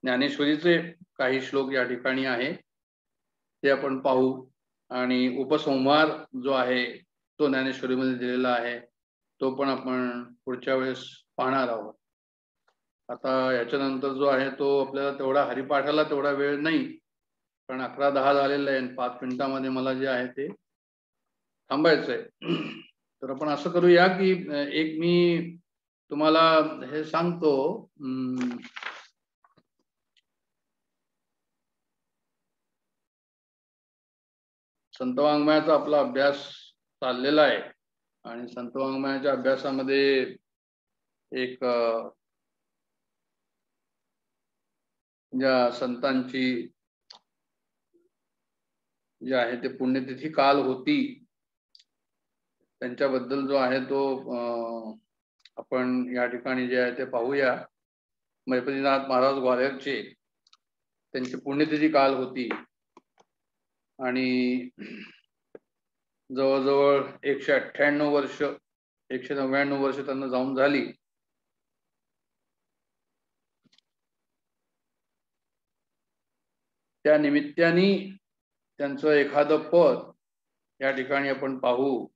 ज्ञानेश्वरीचे काही श्लोक या ठिकाणी आहे ते आपण पाहू आणि उपसंहार जो आहे तो ज्ञानेश्वरीमध्ये दिलेला आहे तो पण आपण पुढच्या वेळेस पाहणार आहोत. आता याच्यानंतर जो आहे तो आपल्याला तेवढा हरिपाठाला तेवढा वेळ नाही, कारण 11:10 झालेलं आहे आणि 5 मिनिटांमध्ये मला जे आहे ते थांबायचं आहे. तर आपण असं करूया की एक मी तुम्हाला हे सांगतो संत वाङ्मयाचा आपला अभ्यास चाललेला आहे आणि संत वाङ्मयाच्या अभ्यासामध्ये एक ज्या संतांची जे आहे ते पुण्यतिथी काल होती त्यांच्याबद्दल जो आहे तो आपण या ठिकाणी जे आहे ते पाहूया. महिपतीनाथ महाराज ग्वाल्हेरचे त्यांची पुण्यतिथी काल होती आणि जवळजवळ 198 वर्ष 199 वर्ष त्यांना जाऊन झाली. त्या निमित्ताने त्यांचं एखादं पद या ठिकाणी आपण पाहू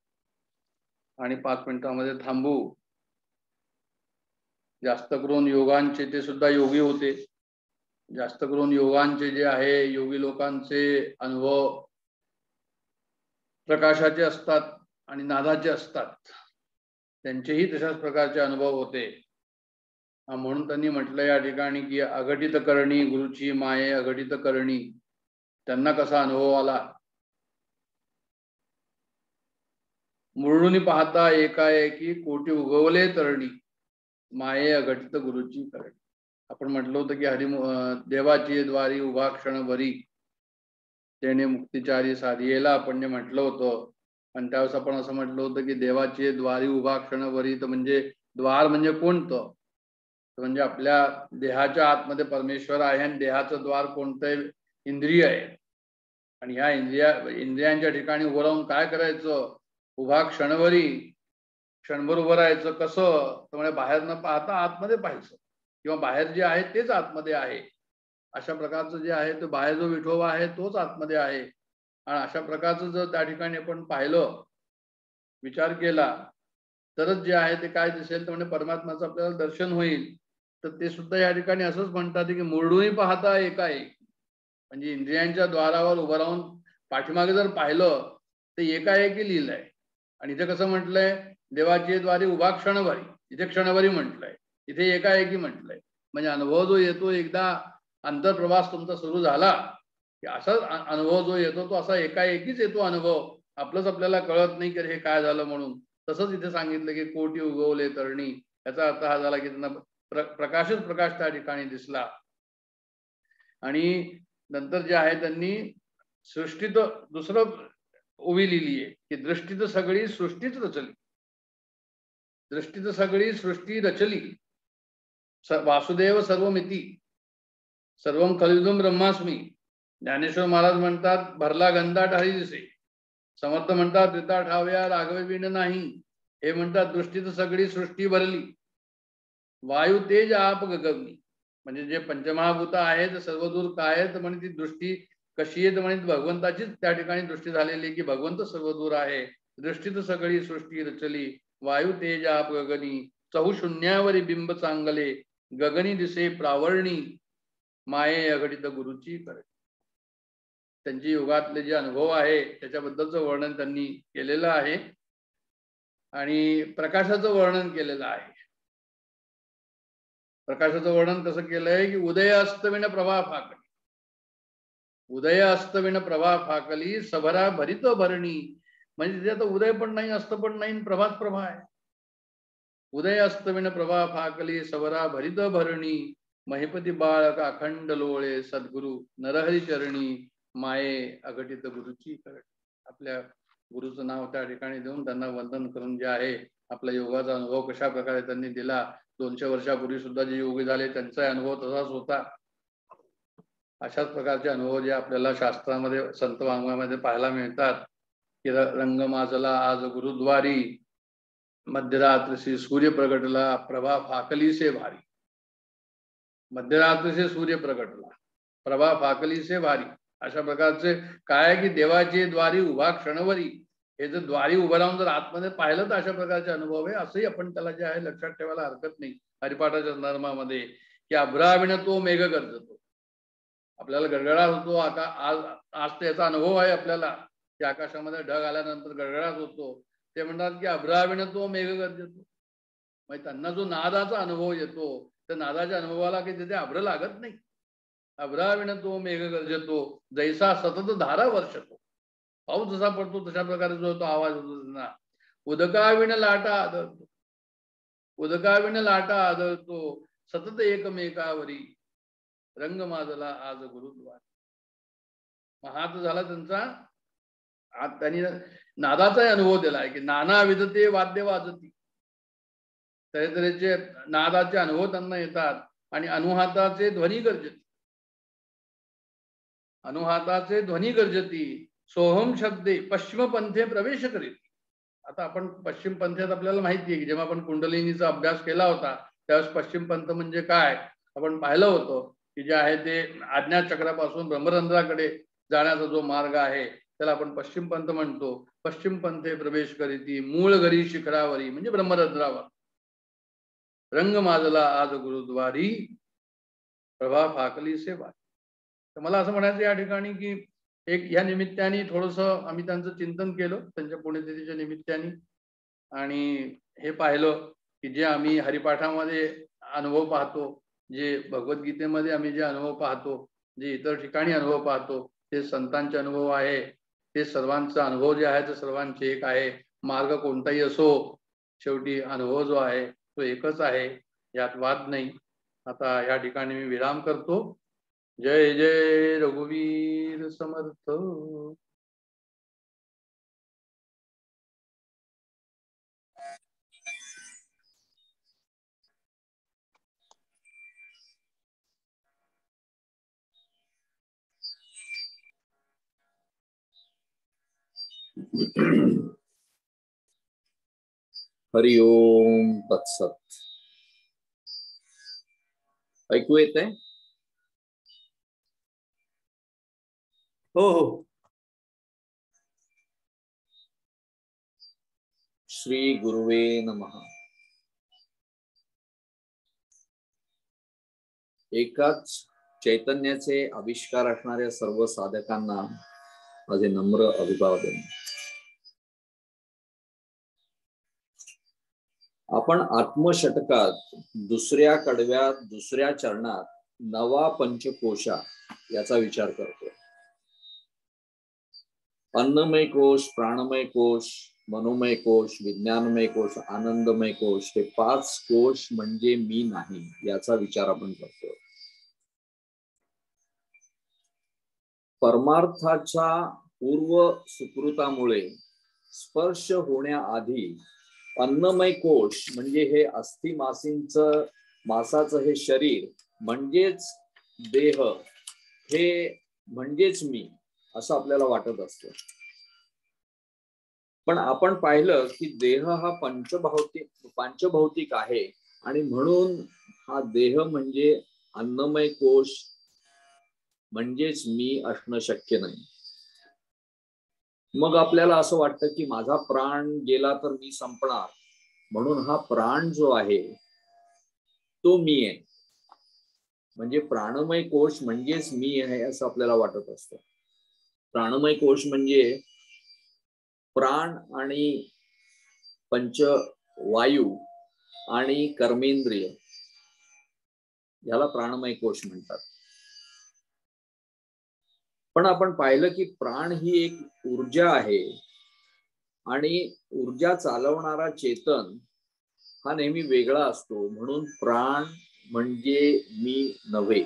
आणि 5 मिनिटांमध्ये थांबू. जास्त करून योगांचे ते सुद्धा योगी होते. जास्त करून योगांचे जे आहे योगी लोकांचे अनुभव प्रकाशाचे असतात आणि नादाचे असतात. त्यांचेही तशाच प्रकारचे अनुभव होते. म्हणून त्यांनी म्हटलं या ठिकाणी की अघटित करणी गुरुची माये अघटित करणी. त्यांना कसा अनुभव आला. मुरळूनी पाहता एकाएकी कोटी उगवले तरणी माये अघटित गुरुची करणी. आपण म्हटलं होतं की देवाची द्वारी उभा क्षणभरी त्याने मुक्तिचारी साधियेला आपण जे म्हटलं होतं. आणि त्यावेळेस आपण असं म्हटलं होतं की देवाची द्वारी उभा क्षणभरी. तर म्हणजे द्वार म्हणजे कोणतं. म्हणजे आपल्या देहाच्या आतमध्ये परमेश्वर आहे आणि देहाचं द्वार कोणतं इंद्रिय आहे. आणि ह्या इंद्रियांच्या ठिकाणी उभं राहून काय करायचं. उभा क्षणभरी क्षणभर उभं राहायचं. कसं तर म्हणजे बाहेर न पाहता आतमध्ये पाहायचं किंवा बाहेर जे आहे तेच आतमध्ये आहे. अशा प्रकारचं जे आहे तो बाहेर जो विठोबा आहे तोच आतमध्ये आहे. आणि अशा प्रकारचं जर त्या ठिकाणी आपण पाहिलं विचार केला तरच जे आहे ते काय दिसेल तर म्हणजे परमात्म्याचं आपल्याला दर्शन होईल. तर ते सुद्धा या ठिकाणी असंच म्हणतात की मुरडूनही पाहता एकाएक. म्हणजे इंद्रियांच्या द्वारावर उभं राहून पाठीमागे जर पाहिलं तर एकाएकी लिहिलंय. आणि इथे कसं म्हटलंय देवाची द्वारी उभा क्षणभरी. इथे क्षणभरी म्हटलंय इथे एकाएकी म्हटलंय. म्हणजे अनुभव जो येतो एकदा अंतरप्रवास तुमचा सुरू झाला की असा अनुभव जो येतो तो असा एकाएकीच येतो अनुभव. आपलंच आपल्याला कळत नाही की हे काय झालं म्हणून. तसंच इथे सांगितलं की कोटी उगवले तरणी. याचा अर्थ हा झाला की त्यांना प्रकाशच प्रकाश त्या ठिकाणी दिसला. आणि नंतर जे आहे त्यांनी सृष्टीत दुसरं ओवी लिहिली आहे की दृष्टीत सगळी सृष्टीच रचली. दृष्टीत सगळी सृष्टी रचली. वासुदेव सर्वमिती सर्वम खलिदुम ब्रह्मास्मी. ज्ञानेश्वर महाराज म्हणतात भरला गंधाट हरी दिसे. समर्थ म्हणतात रिता ठाव्या राघवे विण नाही. हे म्हणतात दृष्टीत सगळी सृष्टी भरली. वायू तेज आप गगनी. म्हणजे जे पंचमहाभूत आहेत सर्वदूर काय आहेत म्हणजे ती दृष्टी कशी आहे म्हणजे भगवंताचीच त्या ठिकाणी दृष्टी झालेली की भगवंत सर्वदूर आहे. दृष्टीत सगळी सृष्टी रचली. वायू तेज आप गगनी चहू शून्यावरी बिंब चांगले गगनी दिसे प्रावरणी माये अघटित गुरुची करणी. त्यांची योगातले जे अनुभव आहे त्याच्याबद्दलचं वर्णन त्यांनी केलेलं आहे आणि प्रकाशाचं वर्णन केलेलं आहे. प्रकाशाचं वर्णन कसं केलंय की उदय अस्तविन प्रभा फाकली. उदय अस्तविन प्रभा फाकली सभरा भरित भरणी. म्हणजे तिथे आता उदय पण नाही अस्त पण नाही प्रभात प्रभा आहे. उदय अस्तविन प्रभा फाकली सभरा भरित भरणी महिपती बाळक अखंड लोळे सद्गुरु नरहरी चरणी माये अघटित गुरुची करणी. आपल्या गुरुचं नाव त्या ठिकाणी देऊन त्यांना वंदन करून जे आहे आपला योगाचा अनुभव कशा प्रकारे त्यांनी दिला. 200 वर्षापूर्वी सुद्धा जे योगी झाले त्यांचा अनुभव तसाच होता. अशाच प्रकारचे अनुभव जे आपल्याला शास्त्रामध्ये संत वाङ्मयामध्ये पाहायला मिळतात की रंग माजला आज गुरुद्वारी मध्यरात्री सूर्य प्रगटला प्रभा फाकली से भारी. मध्यरात्री से सूर्य प्रगटला प्रभा फाकली से भारी. अशा प्रकारचे काय की देवाची द्वारी उभा क्षणभरी. हे जर द्वारी उभं राहून जर आतमध्ये पाहिलं तर अशा प्रकारचे अनुभव आहे. असंही आपण त्याला जे आहे लक्षात ठेवायला हरकत नाही. हरिपाठाच्या संदर्भामध्ये की अभ्राविण तो मेघ गरजतो. आपल्याला गडगडाट होतो. आज त्याचा अनुभव आहे आपल्याला की आकाशामध्ये ढग आल्यानंतर गडगडाट होतो. ते म्हणतात की अभ्राविण तो मेघ गरजतो. म्हणजे त्यांना जो नादाचा अनुभव येतो त्या नादाच्या अनुभवाला की तिथे अभ्र लागत नाही. अभ्राविण तो मेघ गरजतो जैसा सतत धारा वर्षतो. पाऊस जसा पडतो तशा प्रकारे जो तो आवाज होतो त्यांना. उदकाविण लाटा आदळतो, उदकाविण लाटा आदळतो, सतत एकमेकावरी, रंग माजला आज गुरुद्वार. हात झाला त्यांचा. त्यांनी नादाचा अनुभव दिलाय की नाना विधते वाद्य वाजती, तऱ्हेतऱ्हेचे नादाचे अनुभव त्यांना येतात आणि अनुहाताचे ध्वनी गर्जती, अनुहाताचे ध्वनी गर्जती, सोहम शब्दे पश्चिम पंथे प्रवेश करीत. आता आपण पश्चिम पंथात आपल्याला माहिती आहे की जेव्हा आपण कुंडलिनीचा अभ्यास केला होता त्यावेळेस पश्चिम पंथ म्हणजे काय आपण पाहिलं होतं की जे आहे ते आज्ञाचक्रापासून ब्रह्मरंध्राकडे जाण्याचा जो मार्ग आहे त्याला आपण पश्चिम पंथ म्हणतो. पश्चिम पंथे प्रवेश करीती, मूळ घरी शिखरावरी म्हणजे ब्रह्मरंध्रावर, रंग माजला आज गुरुद्वारी, प्रभा फाकली सेवा. तर मला असं म्हणायचं या ठिकाणी की एक या निमित्ताने थोडस आम्ही त्यांचं चिंतन केलं त्यांच्या पुण्यतिथीच्या निमित्ताने आणि हे पाहिलं की जे आम्ही हरिपाठामध्ये अनुभव पाहतो, जे भगवद्गीतेमध्ये आम्ही जे अनुभव पाहतो, जे इतर ठिकाणी अनुभव पाहतो ते संतांचे अनुभव आहे. ते सर्वांचा अनुभव जे आहे ते सर्वांचे एक आहे. मार्ग कोणताही असो शेवटी अनुभव जो आहे तो एकच आहे, यात वाद नाही. आता या ठिकाणी मी विराम करतो. जय जय रघुवीर समर्थ. हरि ओम तत्सत. ऐकू येतंय? हो हो. श्री गुरुवे नमः. एकाच चैतन्याचे आविष्कार असणाऱ्या सर्व साधकांना माझे नम्र अभिवादन. आपण आत्मषटकात दुसऱ्या कडव्यात दुसऱ्या चरणात नवा पंचकोशा याचा विचार करतो. अन्नमय कोश, प्राणमय कोश, मनोमय कोश, विज्ञानमय कोश, आनंदमय कोश, हे 5 कोश म्हणजे मी नाही याचा विचार आपण करतो. परमार्थाच्या पूर्व सुकृतामुळे स्पर्श होण्याआधी अन्नमय कोश म्हणजे हे अस्थि मासाचं हे शरीर म्हणजेच देह, हे म्हणजेच मी असं आपल्याला वाटत असतं. पण आपण पाहिलं की देह हा पंचभौतिक आहे आणि म्हणून हा देह म्हणजे अन्नमय कोश म्हणजेच मी असणं शक्य नाही. मग आपल्याला असं वाटतं की माझा प्राण गेला तर मी संपणार, म्हणून हा प्राण जो आहे तो मी आहे, म्हणजे प्राणमय कोश म्हणजेच मी आहे असं आपल्याला वाटत असतं. प्राणमय कोश म्हणजे प्राण आणि पंचवायू आणि कर्मेंद्रिय याला प्राणमय कोश म्हणतात. पण आपण पाहिलं की प्राण ही एक ऊर्जा आहे आणि ऊर्जा चालवणारा चेतन हा नेहमी वेगळा असतो, म्हणून प्राण म्हणजे मी नव्हे,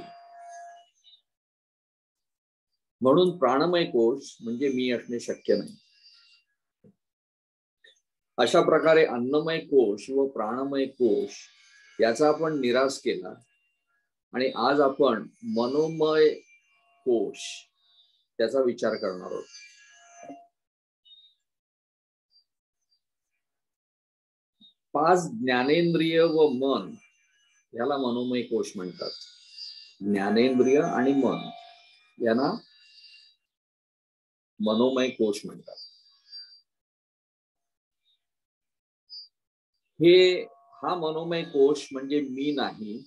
म्हणून प्राणमय कोश म्हणजे मी असणे शक्य नाही. अशा प्रकारे अन्नमय कोश व प्राणमय कोश याचा आपण निराश केला आणि आज आपण मनोमय कोश त्याचा विचार करणार आहोत. पाच ज्ञानेंद्रिय व मन याला मनोमय कोश म्हणतात. ज्ञानेंद्रिय आणि मन यांना मनोमय कोश म्हणतात. हा मनोमय कोश म्हणजे मी नाही,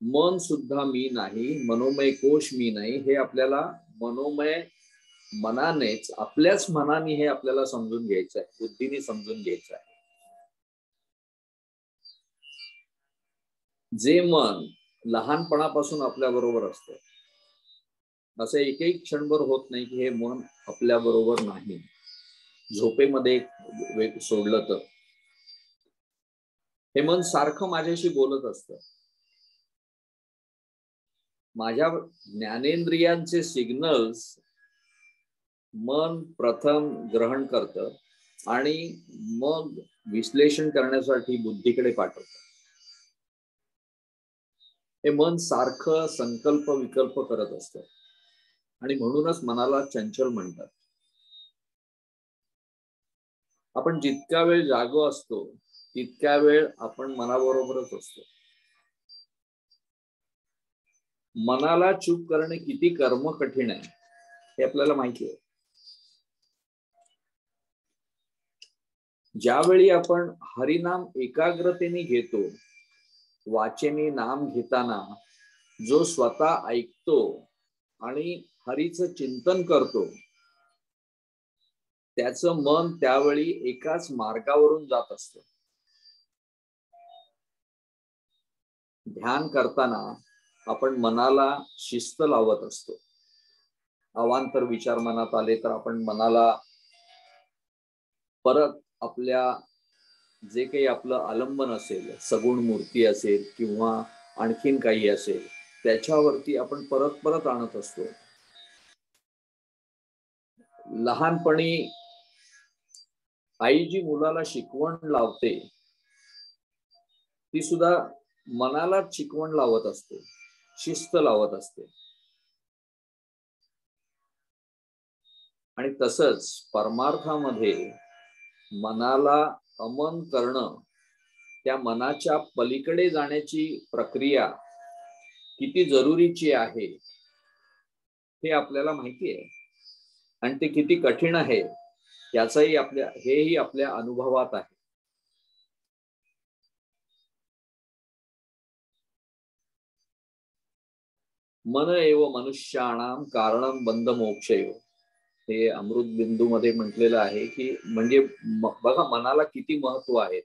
मन सुद्धा मी नाही, मनोमय कोश मी नाही, हे आपल्याला मनोमय मनानेच आपल्याच मनाने हे आपल्याला समजून घ्यायचं आहे, बुद्धीने समजून घ्यायचं आहे. जे मन लहानपणापासून आपल्या बरोबर असतं असं एकही क्षणभर होत नाही की हे मन आपल्या बरोबर नाही. झोपेमध्ये सोडलं तर हे मन सारखं माझ्याशी बोलत असतं. माझ्या ज्ञानेंद्रियांचे सिग्नल्स मन प्रथम ग्रहण करतं आणि मग विश्लेषण करण्यासाठी बुद्धीकडे पाठवतं. हे मन सारखं संकल्प विकल्प करत असतं आणि म्हणूनच मनाला चंचल म्हणतात. आपण जितका वेळ जागो असतो तितक्या वेळ आपण मनाबरोबरच असतो. मनाला चूप करणे किती कर्म कठीण आहे हे आपल्याला माहिती आहे. ज्यावेळी आपण हरिनाम एकाग्रतेने घेतो, वाचेने नाम घेताना जो स्वतः ऐकतो आणि हरीचं चिंतन करतो त्याचं मन त्यावेळी एकाच मार्गावरून जात असतं. ध्यान करताना आपण मनाला शिस्त लावत असतो. अवांतर विचार मनात आले तर आपण मनाला परत आपल्या जे काही आपलं आलंबन असेल, सगुण मूर्ती असेल किंवा आणखीन काही असेल, त्याच्यावरती आपण परत परत आणत असतो. लहानपणी आई जी मुलाला शिकवण लावते ती सुद्धा मनाला शिकवण लावत असते, शिस्त लावत असते. आणि तसंच परमार्थामध्ये मनाला अमन करणं, त्या मनाच्या पलीकडे जाण्याची प्रक्रिया किती जरुरीची आहे हे आपल्याला माहिती आहे. आणि ते किती कठीण आहे याचाही हेही आपल्या अनुभवात आहे. मन एव मनुष्याणाम कारणम बंध मोक्षयो, हे अमृत बिंदू मध्ये म्हटलेलं आहे की म्हणजे बघा मनाला किती महत्व आहे.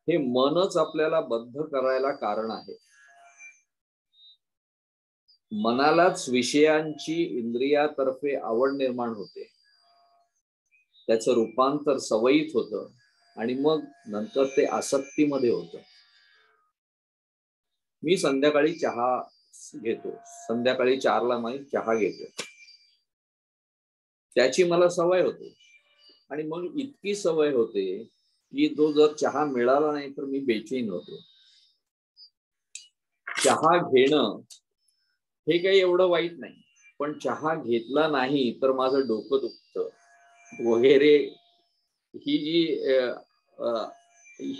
हे मनच आपल्याला बद्ध करायला कारण आहे. मनालाच विषयांची इंद्रियातर्फे आवड निर्माण होते, त्याचं रूपांतर सवयीत होतं आणि मग नंतर ते आसक्तीमध्ये होतं. मी संध्याकाळी चहा घेतो, संध्याकाळी 4ला मी चहा घेतो, त्याची मला सवय होते. आणि मग इतकी सवय होते की तो जर चहा मिळाला नाही तर मी बेचैन होतो. चहा घेणं हे काही एवढं वाईट नाही, पण चहा घेतला नाही तर माझं डोकं दुखतं वगैरे ही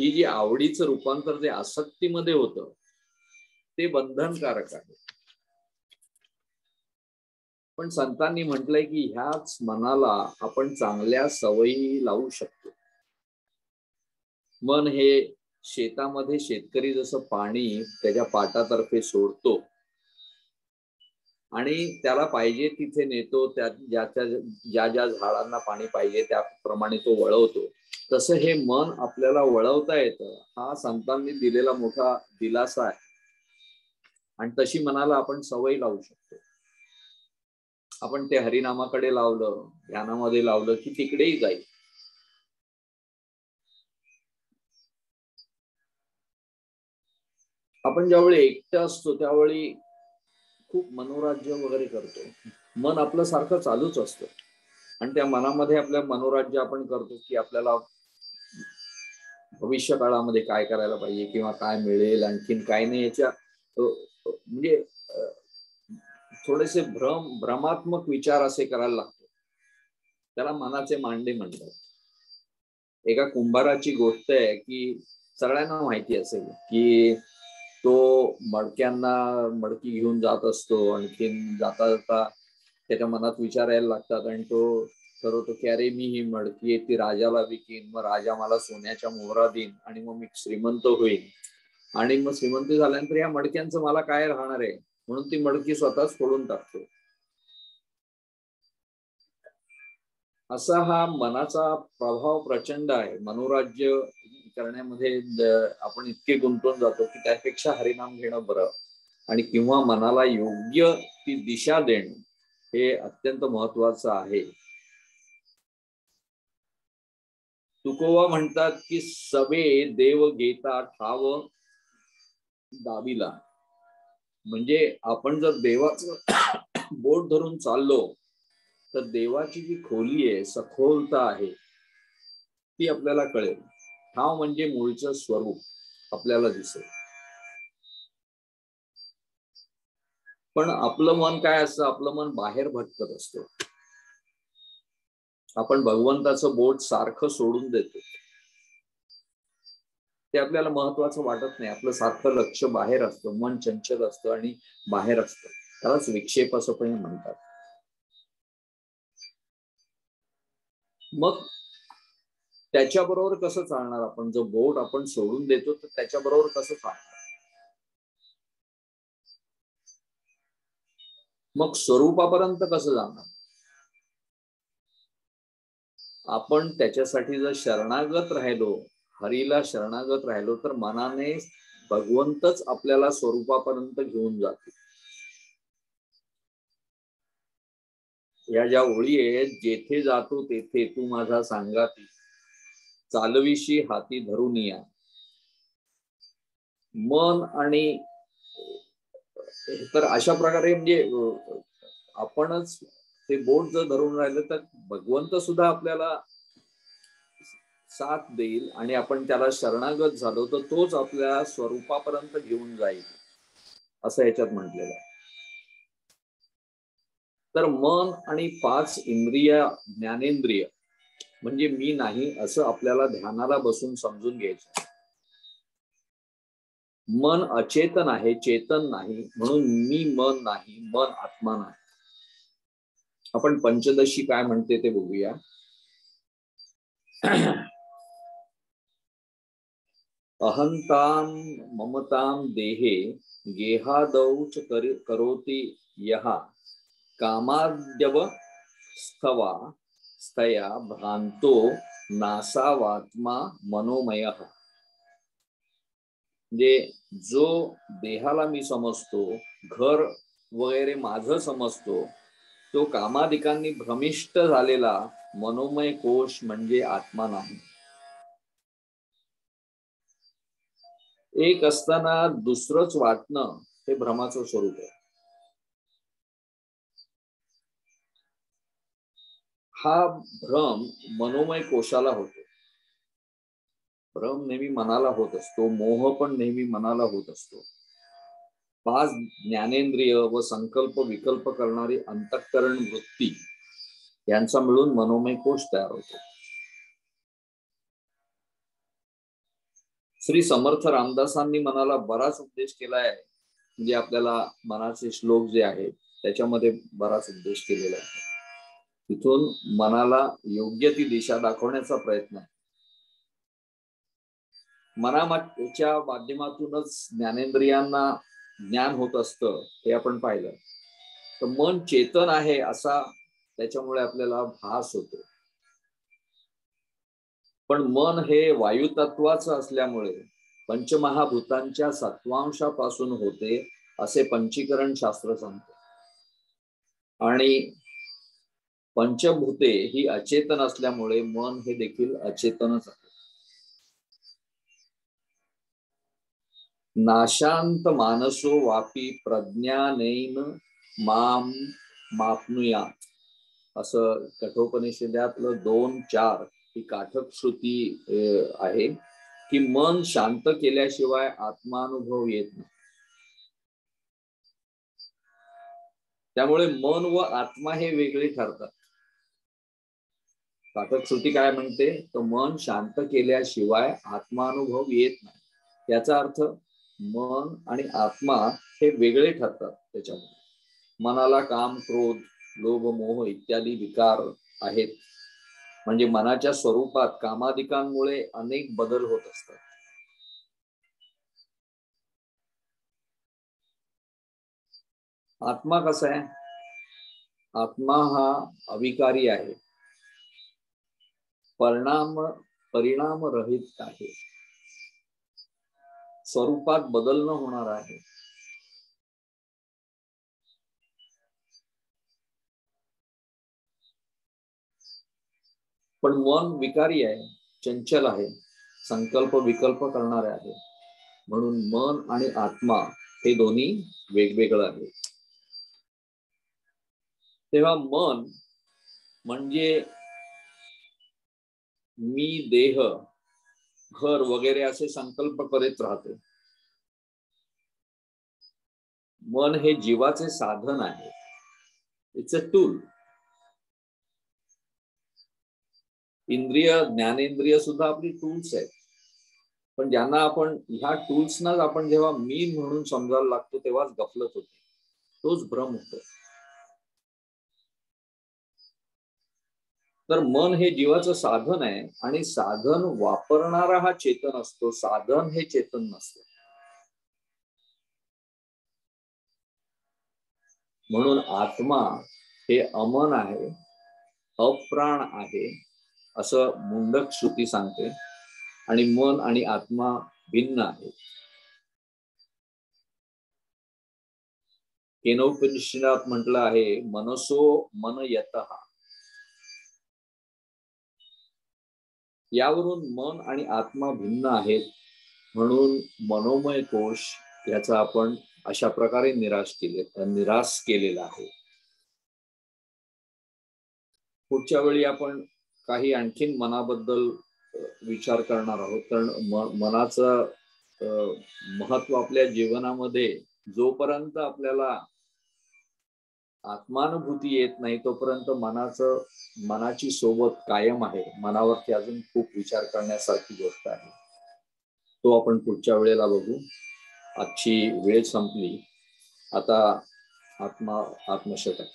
जी आवडीचं रूपांतर जे आसक्तीमध्ये होतं ते बंधनकारक आहे. पण संतांनी म्हटलंय की ह्याच मनाला आपण चांगल्या सवयी लावू शकतो. मन हे शेतामध्ये शेतकरी जसं पाणी त्याच्या पाटातर्फे सोडतो आणि त्याला पाहिजे तिथे नेतो, ज्या झाडांना पाणी पाहिजे त्याप्रमाणे तो वळवतो, तसं हे मन आपल्याला वळवता येतं. हा संतांनी दिलेला मोठा दिलासा आहे आणि तशी मनाला आपण सवय लावू शकतो. आपण ते हरिनामाकडे लावलं, ध्यानामध्ये लावलं की तिकडेही जाईल. आपण ज्यावेळी एकटं असतो त्यावेळी खूप मनोराज्य वगैरे करतो. मन आपलं सारखं चालूच असतं आणि त्या मनामध्ये आपल्या मनोराज्य आपण करतो की आपल्याला भविष्य काळामध्ये काय करायला पाहिजे किंवा काय मिळेल, आणखीन काय नाही, याच्या म्हणजे थोडेसे भ्रमात्मक विचार असे करायला लागतो. त्याला मनाचे मांडे म्हणतात. एका कुंभाराची गोष्ट आहे की सगळ्यांना माहिती असेल की तो मडकी घेऊन जात असतो. आणखीन जाता जाता त्याच्या मनात विचार यायला लागतात आणि तो ठरवतो की अरे मी ही मडकी आहे ती राजाला विकीन, मग राजा मला सोन्याच्या मोहरा देईन आणि मग मी श्रीमंत होईल. आणि मग श्रीमंत झाल्यानंतर या मडक्यांचं मला काय राहणार आहे, म्हणून ती मडकी स्वतःच फोडून टाकतो. असा हा मनाचा प्रभाव प्रचंड आहे. मनोराज्य करण्यामध्ये आपण इतके गुंतून जातो की त्यापेक्षा हरिनाम घेणं बरं. आणि किंवा मनाला योग्य ती दिशा देणं हे अत्यंत महत्वाचं आहे. तुकोबा म्हणतात की सवे देव घेता ठाव दाविला. म्हणजे आपण जर देवाचं बोट धरून चाललो तर देवाची जी खोली आहे, सखोलता आहे, ती आपल्याला कळेल. ठाव म्हणजे मूळचं स्वरूप आपल्याला दिसेल. पण आपलं मन काय असतं? आपलं मन बाहेर भटकत असतं. आपण भगवंताचं बोट सारखं सोडून देतो. ते आपल्याला महत्वाचं वाटत नाही. आपलं सारखं लक्ष बाहेर असतं, मन चंचल असतं आणि बाहेर असतं. त्यालाच विक्षेप असं पण म्हणतात. मग त्याच्याबरोबर कसं चालणार आपण? जो बोट आपण सोडून देतो तर त्याच्याबरोबर कसं चालणार? मग स्वरूपापर्यंत कसं जाणार? आपण त्याच्यासाठी जर शरणागत राहिलो, हरीला शरणागत राहिलो, तर मनाने भगवंतच आपल्याला स्वरूपापर्यंत घेऊन जाते. या ज्या ओळी आहेत, जेथे जातो तेथे तू माझा सांगाती, चालविशी हाती धरून या. मन आणि तर अशा प्रकारे म्हणजे आपणच ते बोट जर धरून राहिलं तर भगवंत सुद्धा आपल्याला साथ देईल आणि आपण त्याला शरणागत झालो तर तोच आपल्या स्वरूपापर्यंत घेऊन जाईल, असं याच्यात म्हटलेलं आहे. तर मन आणि 5 इंद्रिय, ज्ञानेंद्रिय म्हणजे मी नाही असं आपल्याला ध्यानाला बसून समजून घ्यायचं. मन अचेतन आहे, चेतन नाही, म्हणून मी मन नाही, मन आत्मा नाही. आपण पंचदशी काय म्हणते ते बघूया. अहंताम ममताम देहे गेहादौच करोति यः कामाद्यव स्थवा स्थया भ्रांतो नासावात्मा मनोमयः. म्हणजे जो देहाला मी समजतो, घर वगैरे माझं समजतो, तो कामादिकांनी भ्रमिष्ट झालेला मनोमय कोश म्हणजे आत्मा नाही. एक असताना दुसरंच वाटणं हे भ्रमाचं स्वरूप आहे. हा भ्रम मनोमय कोशाला होतो. भ्रम नेहमी मनाला होत असतो, मोह पण नेहमी मनाला होत असतो. 5 ज्ञानेंद्रिय व संकल्प विकल्प करणारी अंतःकरण वृत्ती यांचा मिळून मनोमय कोश तयार होतो. श्री समर्थ रामदासांनी मनाला बराच उपदेश केलाय. म्हणजे आपल्याला मनाचे श्लोक जे आहेत त्याच्यामध्ये बराच उपदेश केलेला आहे. तिथून मनाला योग्य ती दिशा दाखवण्याचा प्रयत्न आहे. मनाच्या माध्यमातूनच ज्ञानेंद्रियांना ज्ञान होत असतं हे आपण पाहिलं. तर मन चेतन आहे असा त्याच्यामुळे आपल्याला भास होतो. पण मन हे वायुतत्वाचं असल्यामुळे पंचमहाभूतांच्या सत्वांशापासून होते असे पंचीकरण शास्त्र सांगते. आणि पंचभूते ही अचेतन असल्यामुळे मन हे देखील अचेतनच आहे. नाशांत मानसो वापी प्रज्ञानैन माम मापनुयात असं कठोपनिषदातलं 2:4 ही काठक श्रुती आहे की मन शांत केल्याशिवाय आत्मानुभव येत नाही. त्यामुळे मन व आत्मा हे वेगळे ठरतात. काठक श्रुती काय म्हणते? तर मन शांत केल्याशिवाय आत्मानुभव येत नाही. याचा अर्थ मन आणि आत्मा हे वेगळे ठरतात. त्याच्यामुळे मनाला काम, क्रोध, लोभ, मोह इत्यादी विकार आहेत. म्हणजे मनाच्या स्वरूपात कामादिकांमुळे अनेक बदल होत असतात. आत्मा कसा आहे? आत्मा हा अविकारी आहे, परिणाम रहित आहे, स्वरूपात बदल न होणार आहे. पण मन विकारी आहे, चंचल आहे, संकल्प विकल्प करणारे आहे. म्हणून मन आणि आत्मा हे दोन्ही वेगवेगळं आहे. तेव्हा मन म्हणजे मी देह, घर वगैरे असे संकल्प करीत राहते. मन हे जीवाचे साधन आहे. It's a tool. इंद्रिय, ज्ञानेंद्रिय सुद्धा आपली टूल्स आहेत. पण ज्यांना आपण ह्या टूल्सनाच आपण जेव्हा मी म्हणून समजायला लागतो तेव्हाच गफलत होते, तोच भ्रम होतो. तर मन हे जीवाचं साधन आहे आणि साधन वापरणारा हा चेतन असतो, साधन हे चेतन नसतं. म्हणून आत्मा हे अमन आहे, अप्राण आहे असं मुंडक श्रुती सांगते. आणि मन आणि आत्मा भिन्न आहे. केनोपनिषदात म्हटलं आहे मनसो मन यतः. यावरून मन आणि आत्मा भिन्न आहेत. म्हणून मनोमय कोश याचा आपण अशा प्रकारे निराश केलेला आहे. पुढच्या वेळी आपण काही आणखीन मनाबद्दल विचार करणार आहोत. कारण मनाचं महत्व आपल्या जीवनामध्ये जोपर्यंत आपल्याला आत्मानुभूती येत नाही तोपर्यंत मनाची सोबत कायम आहे. मनावरती अजून खूप विचार करण्यासारखी गोष्ट आहे. तो आपण पुढच्या वेळेला बघू. आजची वेळ संपली. आता आत्मशतक.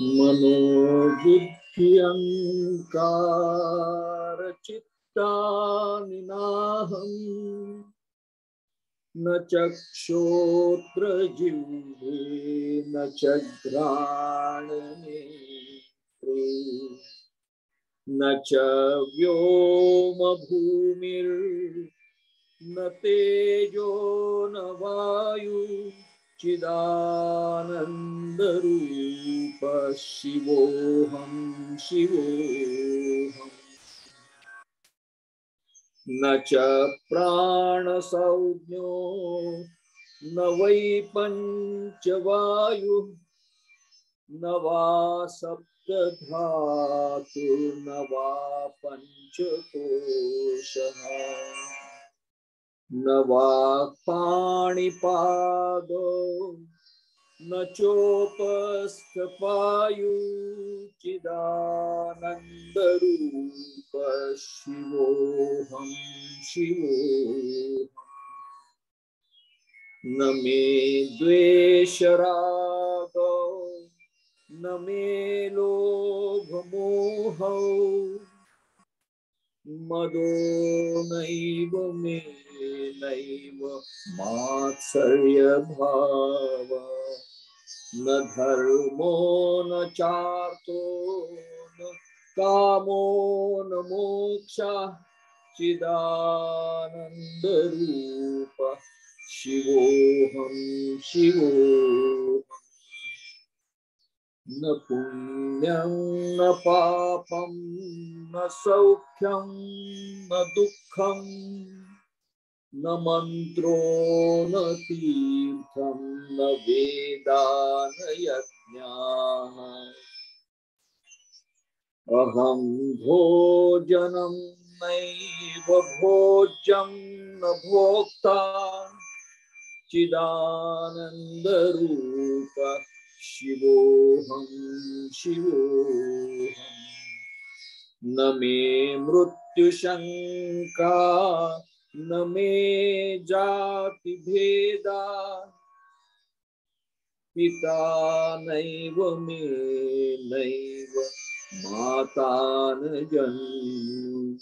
मनोबुद्धि अहंकार चित्तानि नाहं न चक्षुश्रोत्र जिह्वे न च घ्राणनेत्रे न च व्योम भूमिर्न तेजो न वायु चिदानंद रूप शिवोहम शिवोहम. न च प्राण संज्ञो न वै पंचवायु न वा सप्तधातु न वा पंचकोशः न वा पाणिपादो न चोपस्थपायु चिदानंद रूप शिवोहम शिवोहम. न मे द्वेष रागो न मे लोभ मोहो मदो नैव मे नैव मात्सर्य भाव न धर्मो न चार्तो न कामो न मोक्षा चिदानंद रूप शिवोहम शिवोहम. न पुण्यं न पापं न सौख्यं न दुःखं न मंत्रो न तीर्थं न वेदा न यज्ञाः. अहं भोजनं नैव भोज्यं न भोक्ता चिदानंद रूप शिवोहम शिवोहम. न मे मृत्यु शंका न मे जाति भेदा पिता नैव मे नैव माता न जन्म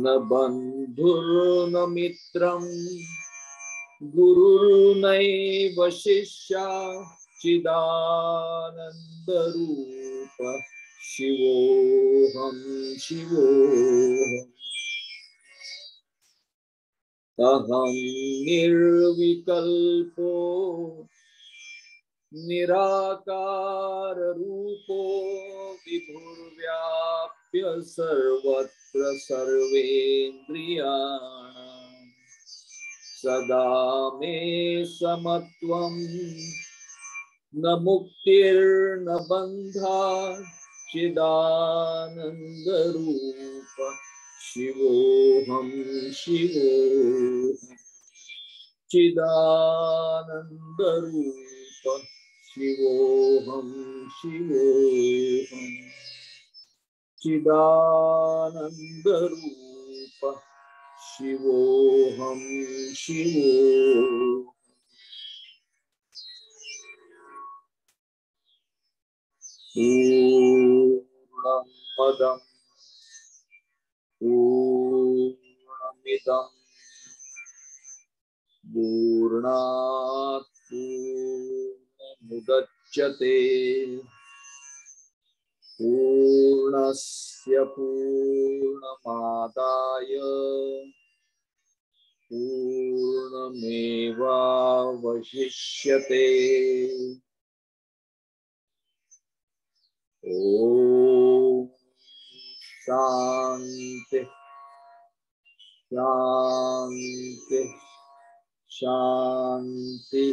न बंधुर्न मित्रं गुरुर्नैव शिष्या चिदानंद रूप शिवोहम शिवोहम अहम निर्विकल्पो निराकार रूपो विभुर्व्याप्य सर्वत्र सर्वेन्द्रियाणां सदा मे समत्वं न मुक्तिर्न बन्धः चिदानंद रूप शिवोहम शिवोहम चिदानंद रूप शिवोहम शिवोहम चिदानंद रूप शिवोहम शिवोहम पूर्णमदं पूर्णमिदं पूर्णात् पूर्णमुदच्यते पूर्णस्य पूर्णमादाय पूर्णमेवावशिष्यते। ओम शांति शांति शांति।